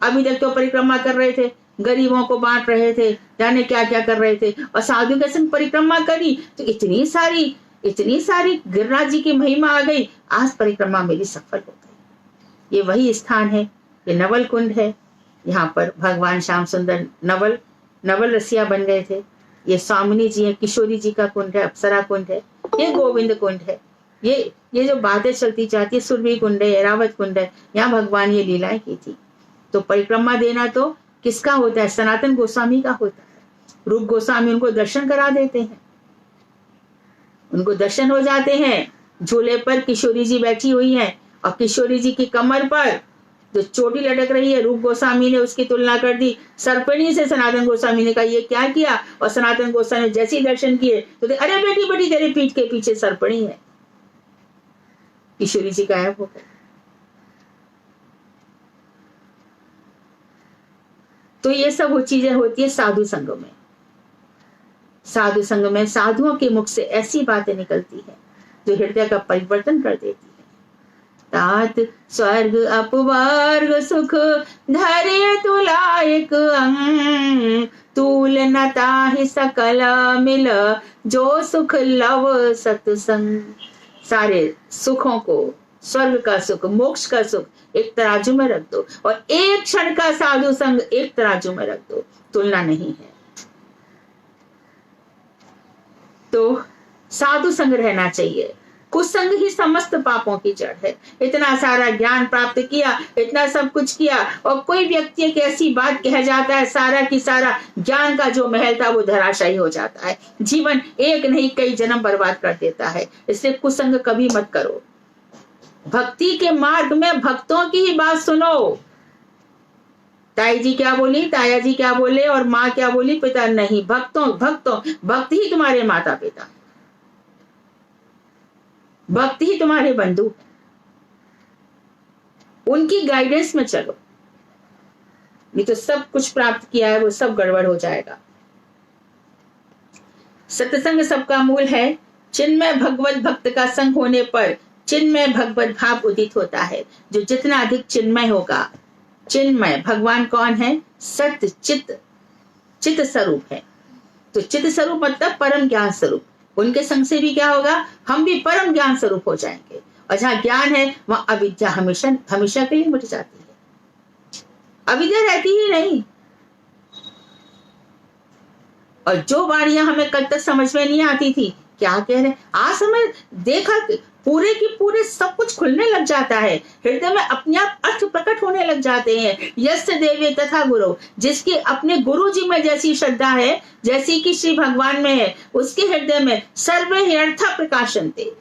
अभी तक तो परिक्रमा कर रहे थे, गरीबों को बांट रहे थे, जाने क्या क्या कर रहे थे, और साधु के संग परिक्रमा करी तो इतनी सारी गिरिराज जी की महिमा आ गई। आज परिक्रमा मेरी सफल हो गई। ये वही स्थान है, ये नवल कुंड है। यहाँ पर भगवान श्याम सुंदर नवल रसिया बन गए थे। ये स्वामिनी जी है, किशोरी जी का कुंड है, अप्सरा कुंड है, ये गोविंद कुंड है। ये जो बातें चलती जाती है, सुरभि कुंड है, एरावत कुंड है, यहाँ भगवान ये लीलाएं की थी। तो परिक्रमा देना तो किसका होता है? सनातन गोस्वामी का होता है। रूप गोस्वामी उनको दर्शन करा देते हैं, उनको दर्शन हो जाते हैं। झूले पर किशोरी जी बैठी हुई हैं और किशोरी जी की कमर पर जो चोटी लटक रही है, रूप गोस्वामी ने उसकी तुलना कर दी सर्पिणी से। सनातन गोस्वामी ने कहा ये क्या किया? और सनातन गोस्वामी जैसे ही दर्शन किए तो अरे बेटी बेटी तेरे पीठ के पीछे सर्पिणी है। किशोरी जी गायब हो गए। तो ये सब वो चीजें होती है साधु संग में। साधु संग में साधुओं के मुख से ऐसी बातें निकलती है जो हृदय का परिवर्तन कर देती है। तात स्वर्ग अपवर्ग सुख धैर्य तुलायक अंग, तूल न ताहि सकल मिल जो सुख लव सत्संग। सारे सुखों को, स्वर्ग का सुख, मोक्ष का सुख एक तराजू में रख दो और एक क्षण का साधु संग एक तराजू में रख दो, तुलना नहीं है। तो साधु संग रहना चाहिए। कुसंग ही समस्त पापों की जड़ है। इतना सारा ज्ञान प्राप्त किया, इतना सब कुछ किया, और कोई व्यक्ति एक ऐसी बात कह जाता है, सारा की सारा ज्ञान का जो महल था वो धराशायी हो जाता है। जीवन एक नहीं कई जन्म बर्बाद कर देता है। इसलिए कुसंग कभी मत करो। भक्ति के मार्ग में भक्तों की ही बात सुनो। ताई जी क्या बोली, ताया जी क्या बोले और माँ क्या बोली, पिता नहीं। भक्त ही तुम्हारे माता पिता, भक्त ही तुम्हारे बंधु, उनकी गाइडेंस में चलो। नहीं तो सब कुछ प्राप्त किया है वो सब गड़बड़ हो जाएगा। सत्संग सबका मूल है। चिन्मय भगवत भक्त का संग होने पर चिन्मय भगवत भाव उदित होता है। जो जितना अधिक चिन्मय होगा, चिन्मय भगवान कौन है? सत्य चित स्वरूप है। तो चित स्वरूप मतलब परम ज्ञान स्वरूप। उनके संग से भी क्या होगा? हम भी परम ज्ञान स्वरूप हो जाएंगे। और जहां ज्ञान है वहां अविद्या हमेशा के लिए मिट जाती है। अविद्या रहती ही नहीं। और जो वाणियां हमें कल तक समझ में नहीं आती थी, क्या कह रहे, आज हमें देखा पूरे की पूरे सब कुछ खुलने लग जाता है। हृदय में अपने आप अर्थ प्रकट होने लग जाते हैं। यस्य देवे तथा गुरु, जिसकी अपने गुरु जी में जैसी श्रद्धा है, जैसी कि श्री भगवान में है, उसके हृदय में सर्वे ही अर्थ प्रकाशन्ते,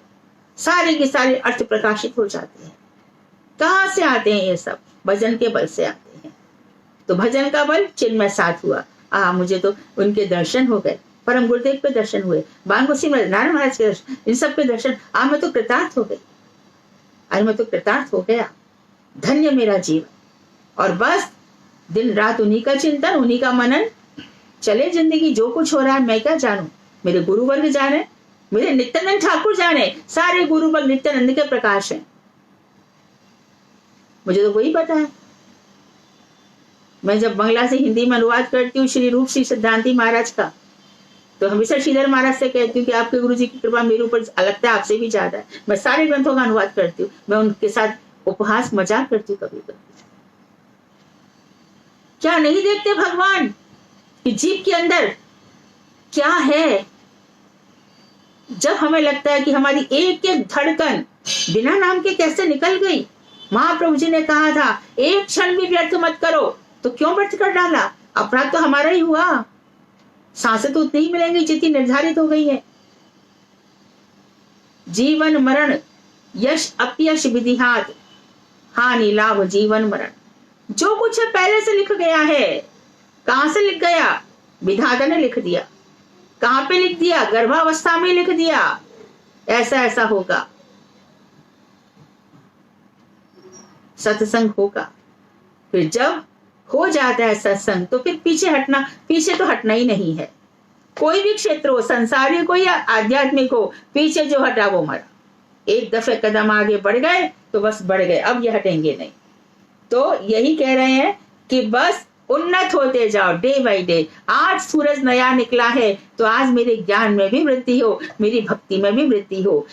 सारे के सारे अर्थ प्रकाशित हो जाते हैं। कहाँ से आते हैं ये सब? भजन के बल से आते हैं। तो भजन का बल चिन्मय साथ हुआ। मुझे तो उनके दर्शन हो गए, परम गुरुदेव के दर्शन हुए, बांगोसी में नारायण महाराज के दर्शन, इन सब के दर्शन। मैं तो कृतार्थ हो गई। अरे मैं तो कृतार्थ हो गया। धन्य मेरा जीवन। और बस दिन रात उन्हीं का चिंतन, उन्हीं का मनन। चले जिंदगी, जो कुछ हो रहा है मैं क्या जानू, मेरे गुरु वर्ग जाने, मेरे नित्यानंद ठाकुर जाने। सारे गुरु वर्ग नित्यानंद के प्रकाश हैं। मुझे तो वही पता है। मैं जब बांग्ला से हिंदी में अनुवाद करती हूँ श्री रूप श्री सिद्धांति महाराज का, तो हमेशा श्रीधर महाराज से कहती हूँ कि आपके गुरु जी की कृपा मेरे ऊपर लगता है आपसे भी ज्यादा है। मैं सारे ग्रंथों का अनुवाद करती हूँ। मैं उनके साथ उपहास मजाक करती हूँ कभी कभी। क्या नहीं देखते भगवान कि जीव के अंदर क्या है? जब हमें लगता है कि हमारी एक एक धड़कन बिना नाम के कैसे निकल गई। महाप्रभु जी ने कहा था एक क्षण भी व्यर्थ मत करो, तो क्यों व्यर्थ कर डाला? अपराध तो हमारा ही हुआ। सांसें तो उतनी ही मिलेंगी जितनी निर्धारित हो गई है। जीवन मरण, यश अपयश विधिहात, हानि लाभ जीवन मरण, जो कुछ है पहले से लिख गया है। कहां से लिख गया? विधाता ने लिख दिया। कहां पे लिख दिया? गर्भावस्था में लिख दिया, ऐसा ऐसा होगा। सत्संग होगा। फिर जब हो जाता है सत्संग, तो फिर पीछे तो हटना ही नहीं है। कोई भी क्षेत्र हो, संसारिक हो या आध्यात्मिक हो, पीछे जो हटा वो मरा। एक दफे कदम आगे बढ़ गए तो बस बढ़ गए, अब ये हटेंगे नहीं। तो यही कह रहे हैं कि बस उन्नत होते जाओ डे बाई डे। आज सूरज नया निकला है तो आज मेरे ज्ञान में भी वृद्धि हो, मेरी भक्ति में भी वृद्धि हो,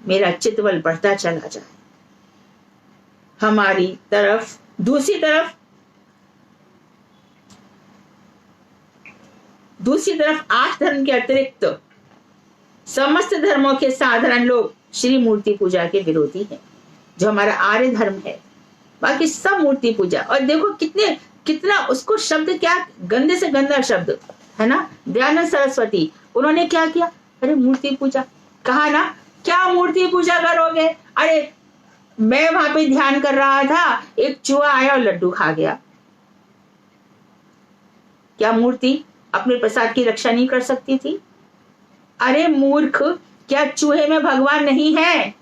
मेरा चित्तबल बढ़ता चला जाए। हमारी तरफ दूसरी तरफ 8 धर्म के अतिरिक्त समस्त धर्मों के साधारण लोग श्री मूर्ति पूजा के विरोधी हैं, जो हमारा आर्य धर्म है। बाकी सब मूर्ति पूजा। और देखो कितना उसको शब्द, क्या गंदे से गंदा शब्द है ना। दयानंद सरस्वती, उन्होंने क्या किया? अरे मूर्ति पूजा कहा ना, क्या मूर्ति पूजा करोगे? अरे मैं वहां पे ध्यान कर रहा था, एक चूहा आया और लड्डू खा गया। क्या मूर्ति अपने प्रसाद की रक्षा नहीं कर सकती थी? अरे मूर्ख, क्या चूहे में भगवान नहीं है?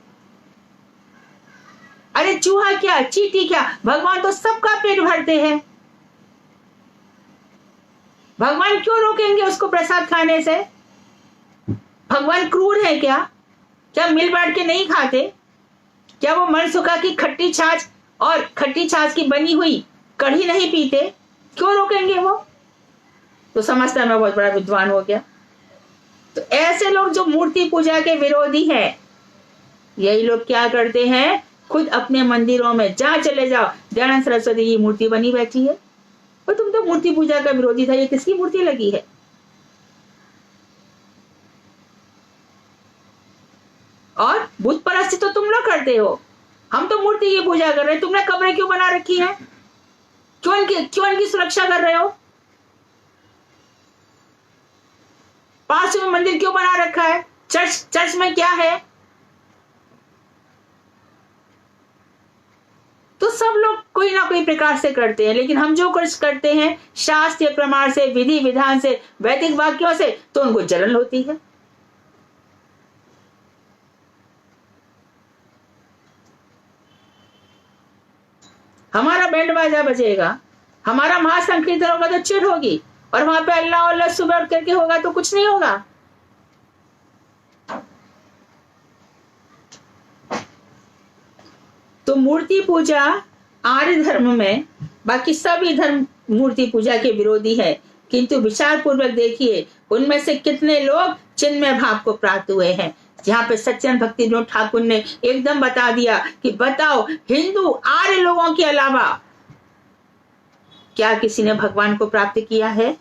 अरे चूहा क्या, चींटी क्या, भगवान तो सबका पेट भरते हैं। भगवान क्यों रोकेंगे उसको प्रसाद खाने से? भगवान क्रूर है क्या? क्या मिल बांट के नहीं खाते? क्या वो मर चुका की खट्टी छाछ और खट्टी छाछ की बनी हुई कढ़ी नहीं पीते? क्यों रोकेंगे वो? तो समझता मैं बहुत बड़ा विद्वान हो गया। तो ऐसे लोग जो मूर्ति पूजा के विरोधी हैं, यही लोग क्या करते हैं, खुद अपने मंदिरों में जहां चले जाओ दयानंद सरस्वती की मूर्ति बनी बैठी है। और तुम तो मूर्ति पूजा का विरोधी था, ये किसकी मूर्ति लगी है? और बुत परस्ती तो तुम लोग करते हो, हम तो मूर्ति की पूजा कर रहे हैं। तुमने कब्रें क्यों बना रखी है? क्यों इनकी सुरक्षा कर रहे हो? पास में मंदिर क्यों बना रखा है? चर्च में क्या है? तो सब लोग कोई ना कोई प्रकार से करते हैं, लेकिन हम जो कुछ करते हैं शास्त्रीय प्रमाण से, विधि विधान से, वैदिक वाक्यों से, तो उनको जलन होती है। हमारा बैंड बाजा बजेगा, हमारा महासंकीर्तन होगा तो चिढ़ होगी, और वहां पे अल्लाह अल्लाह सुबह करके होगा तो कुछ नहीं होगा। तो मूर्ति पूजा आर्य धर्म में, बाकी सभी धर्म मूर्ति पूजा के विरोधी है, किंतु विचार पूर्वक देखिए उनमें से कितने लोग चिन्मय भाव को प्राप्त हुए हैं। जहाँ पे सच्चिदानंद भक्ति विनोद ठाकुर ने एकदम बता दिया कि बताओ हिंदू आर्य लोगों के अलावा क्या किसी ने भगवान को प्राप्त किया है?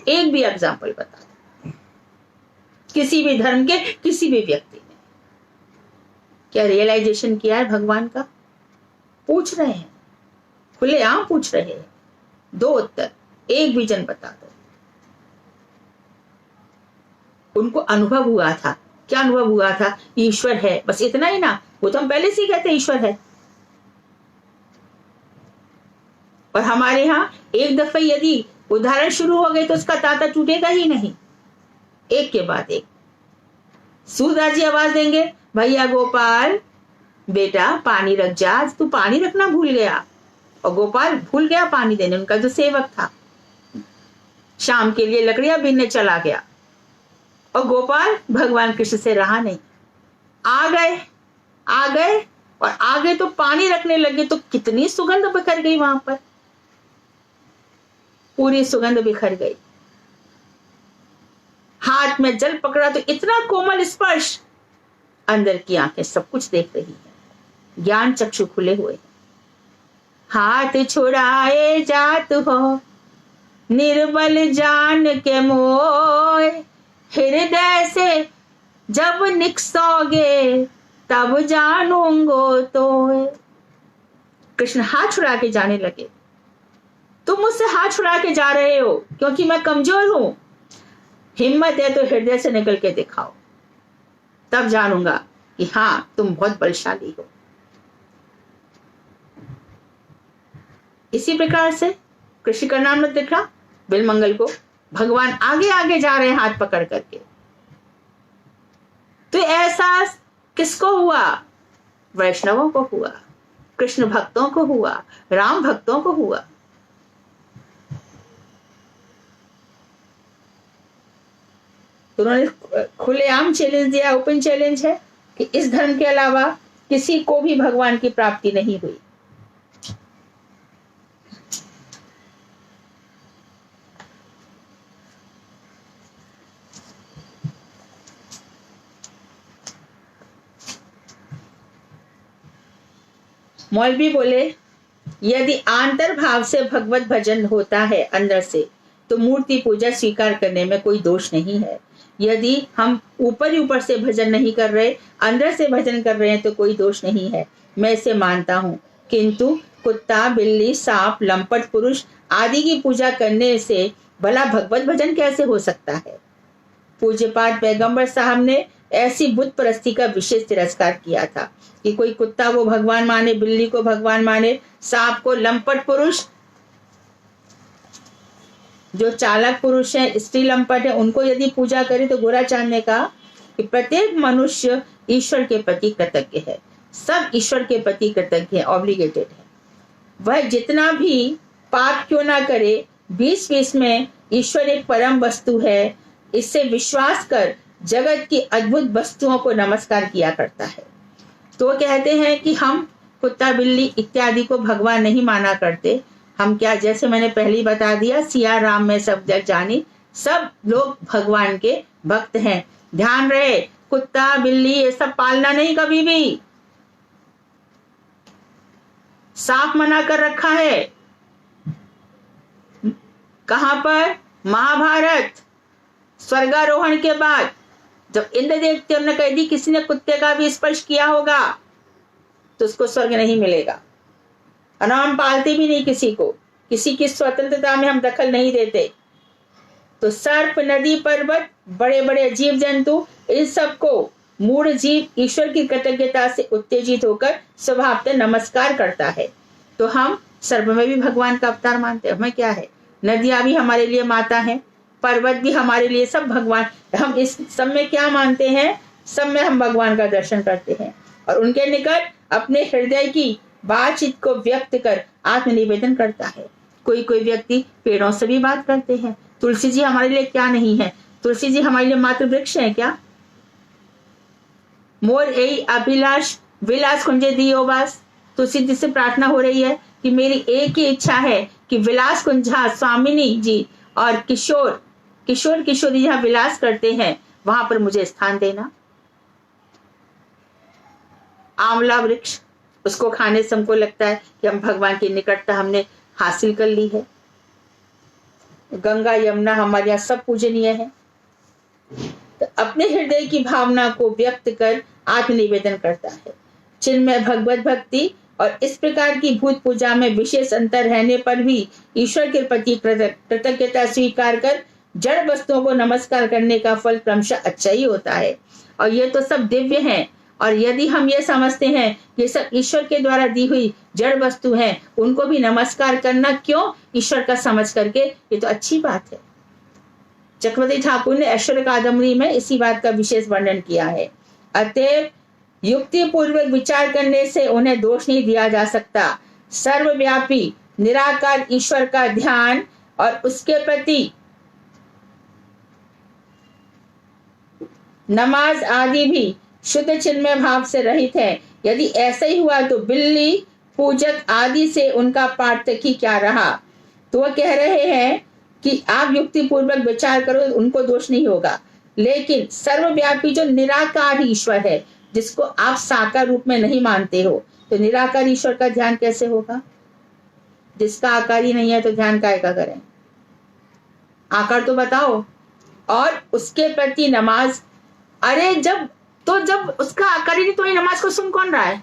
एक भी एग्जाम्पल बता दो, किसी भी धर्म के किसी भी व्यक्ति ने क्या रियलाइजेशन किया है भगवान का? पूछ रहे हैं, खुलेआम पूछ रहे हैं। दो उत्तर, एक भी जन बता दो। उनको अनुभव हुआ था, क्या अनुभव हुआ था? ईश्वर है, बस इतना ही ना। वो तो हम पहले से ही कहते ईश्वर है। और हमारे यहाँ एक दफे यदि उदाहरण शुरू हो गए तो उसका तांता टूटेगा ही नहीं, एक के बाद एक। सूरदास जी आवाज देंगे, भैया गोपाल बेटा पानी रख जा, आज तू पानी रखना भूल गया। और गोपाल भूल गया पानी देने, उनका जो सेवक था, शाम के लिए लकड़ियां बीनने चला गया। और गोपाल भगवान कृष्ण से रहा नहीं, आ गए और आगे तो पानी रखने लगे तो कितनी सुगंध बिखर गई वहां पर, पूरी सुगंध बिखर गई। हाथ में जल पकड़ा तो इतना कोमल स्पर्श, अंदर की आंखें सब कुछ देख रही है, ज्ञान चक्षु खुले हुए। हाथ छुड़ाए जात हो निर्बल जान के मोय, हृदय से जब निकसोगे तब जानूंगो तो। कृष्ण हाथ छुड़ा के जाने लगे, तुम मुझसे हाथ छुड़ा के जा रहे हो क्योंकि मैं कमजोर हूं, हिम्मत है तो हृदय से निकल के दिखाओ, तब जानूंगा कि हाँ तुम बहुत बलशाली हो। इसी प्रकार से कृष्ण का नाम मत दिखा, बिलमंगल को भगवान आगे आगे जा रहे हैं हाथ पकड़ करके। तो एहसास किसको हुआ? वैष्णवों को हुआ, कृष्ण भक्तों को हुआ, राम भक्तों को हुआ। तो उन्होंने खुलेआम चैलेंज दिया, ओपन चैलेंज है कि इस धर्म के अलावा किसी को भी भगवान की प्राप्ति नहीं हुई। मौलवी बोले, यदि आंतर भाव से भगवत भजन होता है अंदर से, तो मूर्ति पूजा स्वीकार करने में कोई दोष नहीं है। यदि हम ऊपर से भजन नहीं कर रहे, अंदर से भजन कर रहे हैं, तो कोई दोष नहीं है, मैं इसे मानता हूँ। किंतु कुत्ता, बिल्ली, सांप, लंपट पुरुष आदि की पूजा करने से भला भगवत भजन कैसे हो सकता है? पूज्यपाद पैगंबर साहब ने ऐसी बुत परस्ती का विशेष तिरस्कार किया था कि कोई कुत्ता वो भगवान माने, बिल्ली को भगवान माने, सांप को, लंपट पुरुष जो चालक पुरुष है, स्त्री लंपट है, उनको यदि पूजा करे तो गोरा चांद ने कहा कि प्रत्येक मनुष्य ईश्वर के प्रति कृतज्ञ है, सब ईश्वर के प्रति कृतज्ञ है, ऑब्लिगेटेड है। वह जितना भी पाप क्यों ना करे, 20-20 में ईश्वर एक परम वस्तु है, इससे विश्वास कर जगत की अद्भुत वस्तुओं को नमस्कार किया करता है। तो वो कहते हैं कि हम कुत्ता बिल्ली इत्यादि को भगवान नहीं माना करते। हम क्या, जैसे मैंने पहले ही बता दिया, सिया राम में सब जग जानी, सब लोग भगवान के भक्त हैं। ध्यान रहे, कुत्ता बिल्ली ये सब पालना नहीं, कभी भी साफ मना कर रखा है। कहां पर? महाभारत स्वर्गारोहण के बाद जब इंद्र देवते ने कह दी किसी ने कुत्ते का भी स्पर्श किया होगा तो उसको स्वर्ग नहीं मिलेगा। और हम पालते भी नहीं किसी को, किसी की स्वतंत्रता में हम दखल नहीं देते। तो सर्प, नदी, पर्वत, बड़े बड़े जीव जंतु, इन सबको मूढ़ जीव ईश्वर की कृतज्ञता से उत्तेजित होकर स्वभावतः नमस्कार करता है। तो हम सर्प में भी भगवान का अवतार मानते हैं। हमें क्या है, नदियां भी हमारे लिए माता है, पर्वत भी हमारे लिए, सब भगवान। हम इस सब में क्या मानते हैं? सब में हम भगवान का दर्शन करते हैं और उनके निकट अपने हृदय की बातचीत को व्यक्त कर आत्मनिवेदन करता है। कोई कोई व्यक्ति पेड़ों से भी बात करते हैं। तुलसी जी हमारे लिए क्या नहीं है? तुलसी जी हमारे लिए मातृ वृक्ष है क्या? मोर यही अभिलाष विलास कुंजे दियो बास। तुलसी जी से प्रार्थना हो रही है कि मेरी एक ही इच्छा है कि विलास कुंजा स्वामिनी जी और किशोर किशोरी जहां विलास करते हैं वहां पर मुझे स्थान देना। आंवला वृक्ष, उसको खाने से हमको लगता है कि हम भगवान की निकटता हमने हासिल कर ली है। गंगा यमुना हमारे यहाँ सब पूजनीय है। तो अपने हृदय की भावना को व्यक्त कर आत्मनिवेदन करता है। चिन्मय भगवत भक्ति और इस प्रकार की भूत पूजा में विशेष अंतर रहने पर भी ईश्वर के प्रति कृतज्ञता स्वीकार कर जड़ वस्तुओं को नमस्कार करने का फल क्रमशः अच्छा ही होता है। और ये तो सब दिव्य हैं। और यदि हम ये समझते हैं ये सब ईश्वर के द्वारा दी हुई जड़ वस्तु हैं, उनको भी नमस्कार करना क्यों, ईश्वर का समझ करके, ये तो अच्छी बात है। चक्रवर्ती ठाकुर ने ऐश्वर्य कादम्बरी में इसी बात का विशेष वर्णन किया है। अतएव युक्ति पूर्वक विचार करने से उन्हें दोष नहीं दिया जा सकता। सर्वव्यापी निराकार ईश्वर का ध्यान और उसके प्रति नमाज आदि भी शुद्ध चिन्मय भाव से रहित है। यदि ऐसा ही हुआ तो बिल्ली पूजक आदि से उनका पार्थक्य क्या रहा? तो वह कह रहे हैं कि आप युक्ति पूर्वक विचार करो, उनको दोष नहीं होगा। लेकिन सर्वव्यापी जो निराकार ईश्वर है, जिसको आप साकार रूप में नहीं मानते हो, तो निराकार ईश्वर का ध्यान कैसे होगा? जिसका आकार ही नहीं है तो ध्यान काय का करें? आकार तो बताओ। और उसके प्रति नमाज, अरे जब उसका आकार ही नहीं तो नमाज को सुन कौन रहा है?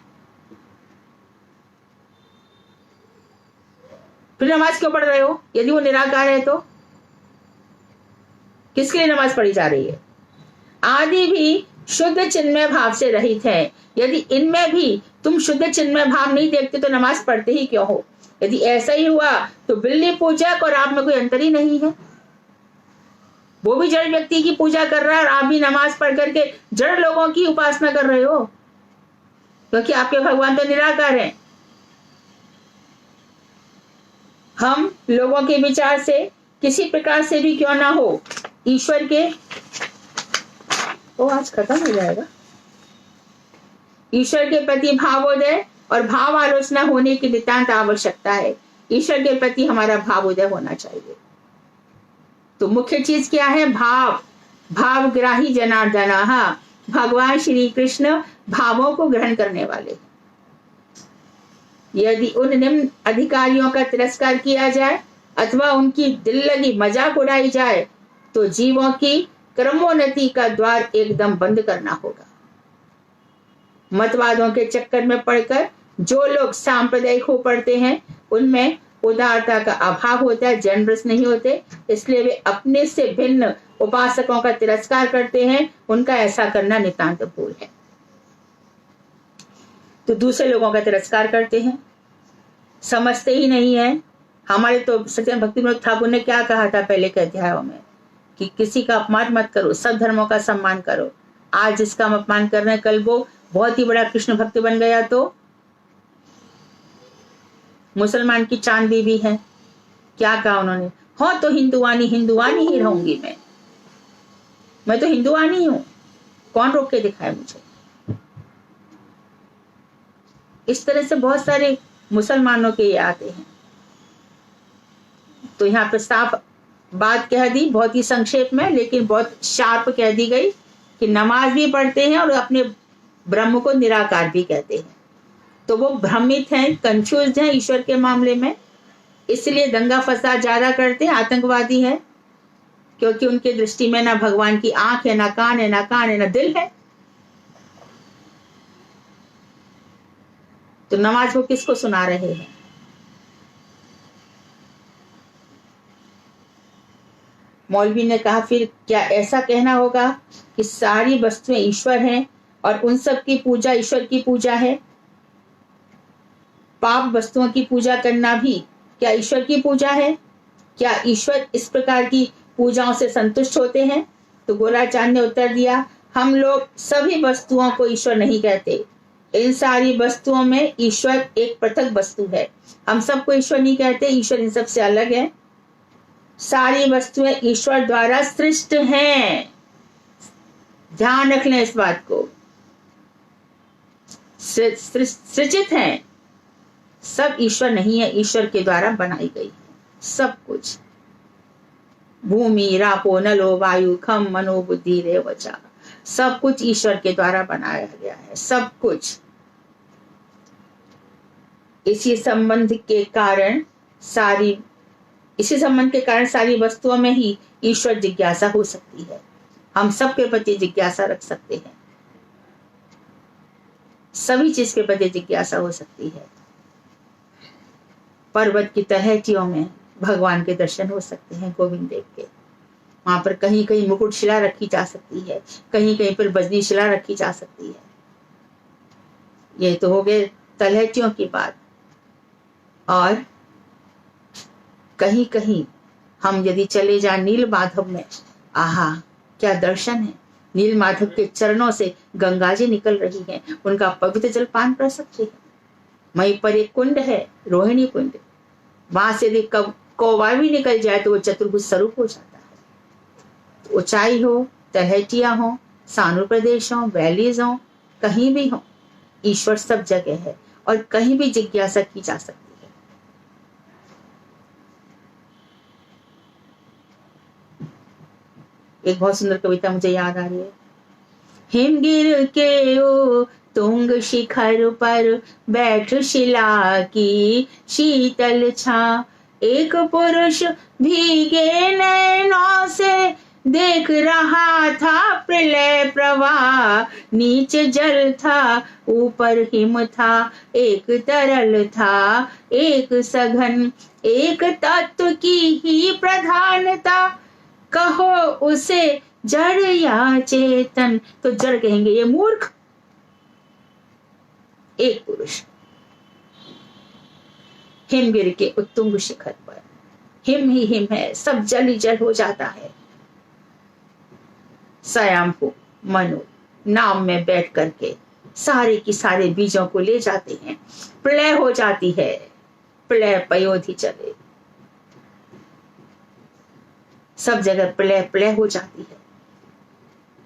फिर नमाज क्यों पढ़ रहे हो? यदि वो निराकार है तो किसके लिए नमाज पढ़ी जा रही है? आदि भी शुद्ध चिन्मय भाव से रहित है। यदि इनमें भी तुम शुद्ध चिन्मय भाव नहीं देखते तो नमाज पढ़ते ही क्यों हो? यदि ऐसा ही हुआ तो बिल्ली पूजक और आप में कोई अंतर ही नहीं है। वो भी जड़ व्यक्ति की पूजा कर रहा है और आप भी नमाज पढ़ करके जड़ लोगों की उपासना कर रहे हो, क्योंकि आपके भगवान तो निराकार हैं। हम लोगों के विचार से किसी प्रकार से भी क्यों ना हो, ईश्वर के आज खत्म हो जाएगा। ईश्वर के प्रति भावोदय और भाव आलोचना होने की नितांत आवश्यकता है। ईश्वर के प्रति हमारा भावोदय होना चाहिए। तो मुख्य चीज क्या है? भावग्राही जनार्दना। भगवान श्री कृष्ण भावों को ग्रहण करने वाले। यदि उन निम्न अधिकारियों का तिरस्कार किया जाए अथवा उनकी दिल लगी मजाक उड़ाई जाए तो जीवों की क्रमोन्नति का द्वार एकदम बंद करना होगा। मतवादों के चक्कर में पड़कर जो लोग सांप्रदायिक हो पड़ते हैं उनमें उदारता का अभाव होता है, जनरस नहीं होते, इसलिए वे अपने से भिन्न उपासकों का तिरस्कार करते हैं। उनका ऐसा करना नितांत भूल है। तो दूसरे लोगों का तिरस्कार करते हैं, समझते ही नहीं है। हमारे तो सत्येंद्र भक्ति विनोद ठाकुर ने क्या कहा था पहले के अध्यायों में कि किसी का अपमान मत करो, सब धर्मों का सम्मान करो। आज जिसका हम अपमान कर रहे हैं, कल वो बहुत ही बड़ा कृष्ण भक्त बन गया तो मुसलमान की चांद बीबी है। क्या कहा उन्होंने? हो तो हिंदुआनी हिंदुआनी ही रहूंगी मैं तो हिंदुआनी हूं, कौन रोक के दिखाए मुझे। इस तरह से बहुत सारे मुसलमानों के ये आते हैं। तो यहाँ पे साफ बात कह दी, बहुत ही संक्षेप में लेकिन बहुत शार्प कह दी गई कि नमाज भी पढ़ते हैं और अपने ब्रह्म को निराकार भी कहते हैं। तो वो भ्रमित हैं, कंफ्यूज हैं ईश्वर के मामले में, इसलिए दंगा फसाद ज्यादा करते हैं, आतंकवादी है, क्योंकि उनके दृष्टि में ना भगवान की आंख है, ना कान है, ना कान है, ना दिल है। तो नमाज वो किसको सुना रहे हैं? मौलवी ने कहा फिर क्या ऐसा कहना होगा कि सारी वस्तुएं ईश्वर हैं और उन सब की पूजा ईश्वर की पूजा है? पाप वस्तुओं की पूजा करना भी क्या ईश्वर की पूजा है? क्या ईश्वर इस प्रकार की पूजाओं से संतुष्ट होते हैं? तो गोराचार्य ने उत्तर दिया, हम लोग सभी वस्तुओं को ईश्वर नहीं कहते। इन सारी वस्तुओं में ईश्वर एक पृथक वस्तु है। हम सबको ईश्वर नहीं कहते, ईश्वर इन सब से अलग है। सारी वस्तुएं ईश्वर द्वारा सृष्ट हैं, ध्यान रख लें इस बात को, सृजित हैं। सब ईश्वर नहीं है, ईश्वर के द्वारा बनाई गई है सब कुछ। भूमि रापो नलो वायु खम मनो बुद्धि रेवचा, सब कुछ ईश्वर के द्वारा बनाया गया है, सब कुछ। इसी संबंध के कारण सारी वस्तुओं में ही ईश्वर जिज्ञासा हो सकती है। हम सबके प्रति जिज्ञासा रख सकते हैं, सभी चीज के प्रति जिज्ञासा हो सकती है। पर्वत की तलहटियों में भगवान के दर्शन हो सकते हैं, गोविंद देव के। वहां पर कहीं कहीं मुकुट शिला रखी जा सकती है, कहीं कहीं पर बजनी शिला रखी जा सकती है। ये तो हो गए तलहटियों की बात। और कहीं कहीं हम यदि चले जाएं नील माधव में, आहा क्या दर्शन है। नील माधव के चरणों से गंगा जी निकल रही हैं, उनका पवित्र जल पान कर सकते हैं। वहीं पर एक कुंड है, रोहिणी कुंड, वहां से यदि कौवा भी निकल जाए तो वो चतुर्भुज स्वरूप हो जाता है। तो ऊंचाई हो, तलहटियां हो, सानु प्रदेश हो, वैलीज हो, कहीं भी हो, ईश्वर सब जगह है और कहीं भी जिज्ञासा की जा सकती है। एक बहुत सुंदर कविता मुझे याद आ रही है। हिमगिर के ओ तुंग शिखर पर बैठ शिला की शीतल छा, एक पुरुष भीगे नैनों से देख रहा था प्रलय प्रवाह। नीचे जल था, ऊपर हिम था, एक तरल था, एक सघन, एक तत्व की ही प्रधानता। कहो उसे जड़ या चेतन, तो जड़ कहेंगे ये मूर्ख। एक पुरुष हिमगिर के उत्तुंग शिखर पर, हिम ही हिम है, सब जल ही जल हो जाता है। स्वयंभू मनु नाम में बैठ करके सारे की सारे बीजों को ले जाते हैं, प्रलय हो जाती है, प्रलय पयोधि चले, सब जगह प्रलय प्रलय हो जाती है।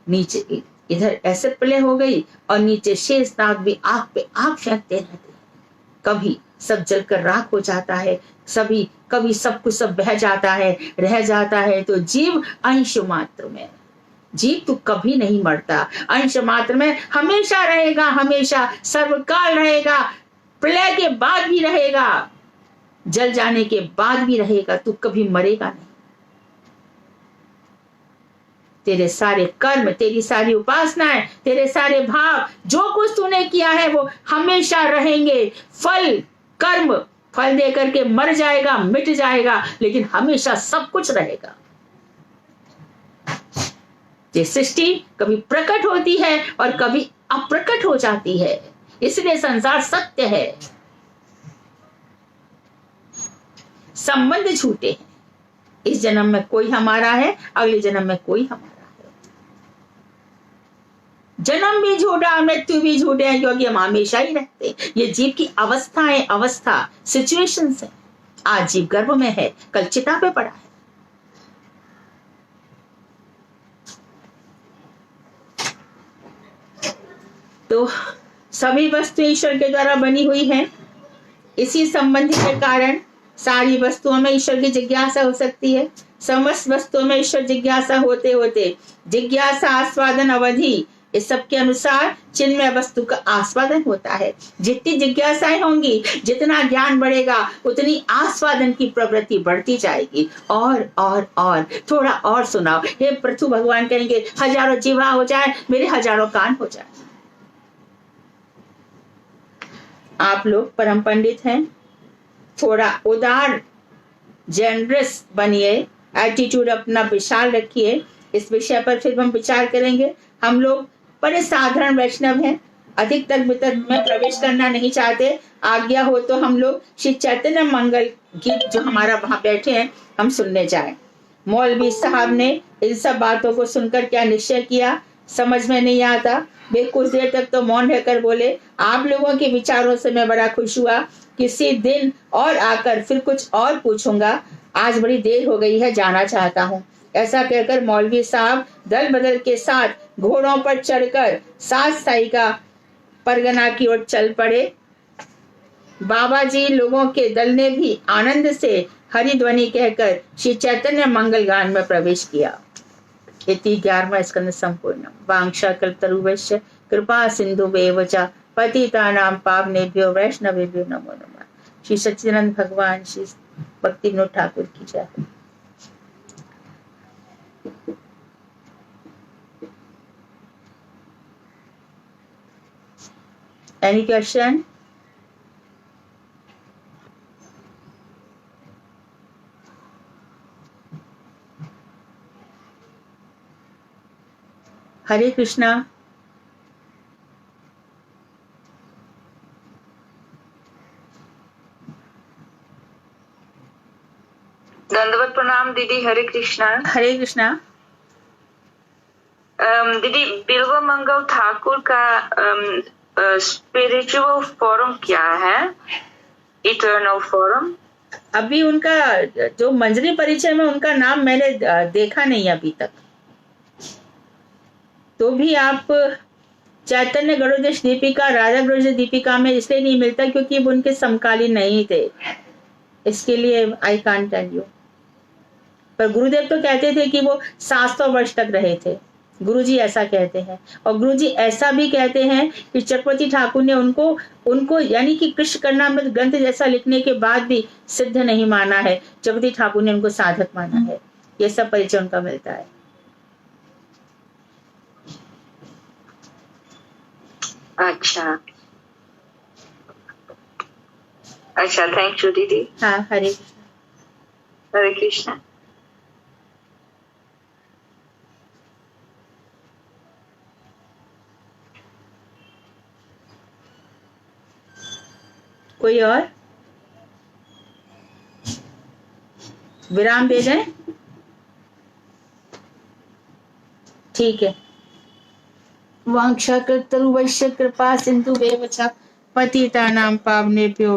नीचे इधर ऐसे प्रलय हो गई और नीचे शेषनाग भी आग पे आग फेंकते रहते हैं। कभी सब जलकर राख हो जाता है, कभी सब कुछ सब बह जाता है, रह जाता है। तो जीव अंश मात्र में, जीव तो कभी नहीं मरता, अंश मात्र में हमेशा रहेगा, हमेशा सर्वकाल रहेगा, प्रलय के बाद भी रहेगा, जल जाने के बाद भी रहेगा, तू कभी मरेगा नहीं। तेरे सारे कर्म, तेरी सारी उपासनाएं, तेरे सारे भाव, जो कुछ तूने किया है वो हमेशा रहेंगे। कर्म फल दे करके मर जाएगा, मिट जाएगा, लेकिन हमेशा सब कुछ रहेगा। ये सृष्टि कभी प्रकट होती है और कभी अप्रकट हो जाती है, इसलिए संसार सत्य है। संबंध झूठे हैं, इस जन्म में कोई हमारा है, अगले जन्म में कोई हमारा है। जन्म भी झूठा, मृत्यु भी झूठे हैं, क्योंकि हम हमेशा ही रहते हैं। ये जीव की अवस्था है, अवस्था सिचुएशंस है। आज जीव गर्भ में है, कल चिता पे पड़ा है, तो सभी वस्तु ईश्वर के द्वारा बनी हुई हैं। इसी संबंध के कारण सारी वस्तुओं में ईश्वर की जिज्ञासा हो सकती है। समस्त वस्तुओं में ईश्वर जिज्ञासा होते होते जिज्ञासा आस्वादन अवधि, इस सब के अनुसार चिन्मय वस्तु का आस्वादन होता है। जितनी जिज्ञासाएं होंगी, जितना ज्ञान बढ़ेगा, उतनी आस्वादन की प्रवृत्ति बढ़ती जाएगी। और थोड़ा और सुनाओ। हे पृथु भगवान कहेंगे हजारों जीवा हो जाए, मेरे हजारों कान हो जाए। आप लोग परम पंडित हैं, थोड़ा उदार जेनरस बनिए, एटीट्यूड अपना विशाल रखिए। इस विषय पर फिर हम विचार करेंगे। हम लोग बड़े साधारण वैष्णव हैं, अधिक तक वितर्क में प्रवेश करना नहीं चाहते। आज्ञा हो तो हम लोग श्री चैतन्य मंगल गीत जो हमारा वहां बैठे हैं, हम सुनने जाएं। मौलवी साहब ने इन सब बातों को सुनकर क्या निश्चय किया, समझ में नहीं आता। वे कुछ देर तक तो मौन रहकर बोले, आप लोगों के विचारों से मैं बड़ा खुश हुआ। किसी दिन और आकर फिर कुछ और पूछूंगा। आज बड़ी देर हो गई है, जाना चाहता हूँ। ऐसा कहकर मौलवी साहब दल बदल के साथ घोड़ों पर चढ़कर 7 साई का परगना की ओर चल पड़े। बाबा जी लोगों के दल ने भी आनंद से हरिध्वनि कहकर श्री चैतन्य मंगल गान में प्रवेश किया। इति 11वां स्कंद संपूर्ण। वांछा कल्पतरुभ्यश्च कृपा सिंधुभ्येव च पतितानां पावनेभ्यो वैष्णवेभ्यो नमो नमः। श्री सच्चिदानंद भगवान श्री भक्ति विनोद ठाकुर की जय। Any question? हरे कृष्णा। दंडवत प्रणाम दीदी। हरे कृष्णा। हरे कृष्णा। दीदी, बिल्व मंगल ठाकुर का स्पिरिचुअल फोरम क्या है? Eternal forum. अभी उनका जो मंजरी परिचय में उनका नाम मैंने देखा नहीं अभी तक। तो भी आप चैतन्य गरुड़ेश दीपिका, राधा गरुड़ेश दीपिका में इसलिए नहीं मिलता क्योंकि वो उनके समकालीन नहीं थे, इसके लिए आई कांट टेल यू। पर गुरुदेव तो कहते थे कि वो 700 वर्ष तक रहे थे। गुरुजी ऐसा कहते हैं। और गुरुजी ऐसा भी कहते हैं कि चक्रवर्ती ठाकुर ने उनको यानी कि कृष्ण कर्णामृत ग्रंथ जैसा लिखने के बाद भी सिद्ध नहीं माना है। चक्रवर्ती ठाकुर ने उनको साधक माना है। ये सब परिचय उनका मिलता है। अच्छा, थैंक यू दीदी। हाँ, हरे कृष्ण। हरे कृष्णा। कोई और? विराम दे दें? ठीक है। वांछा कल्पतरुभ्यश्च कृपा सिंधुभ्येव च पतितानां पावनेभ्यो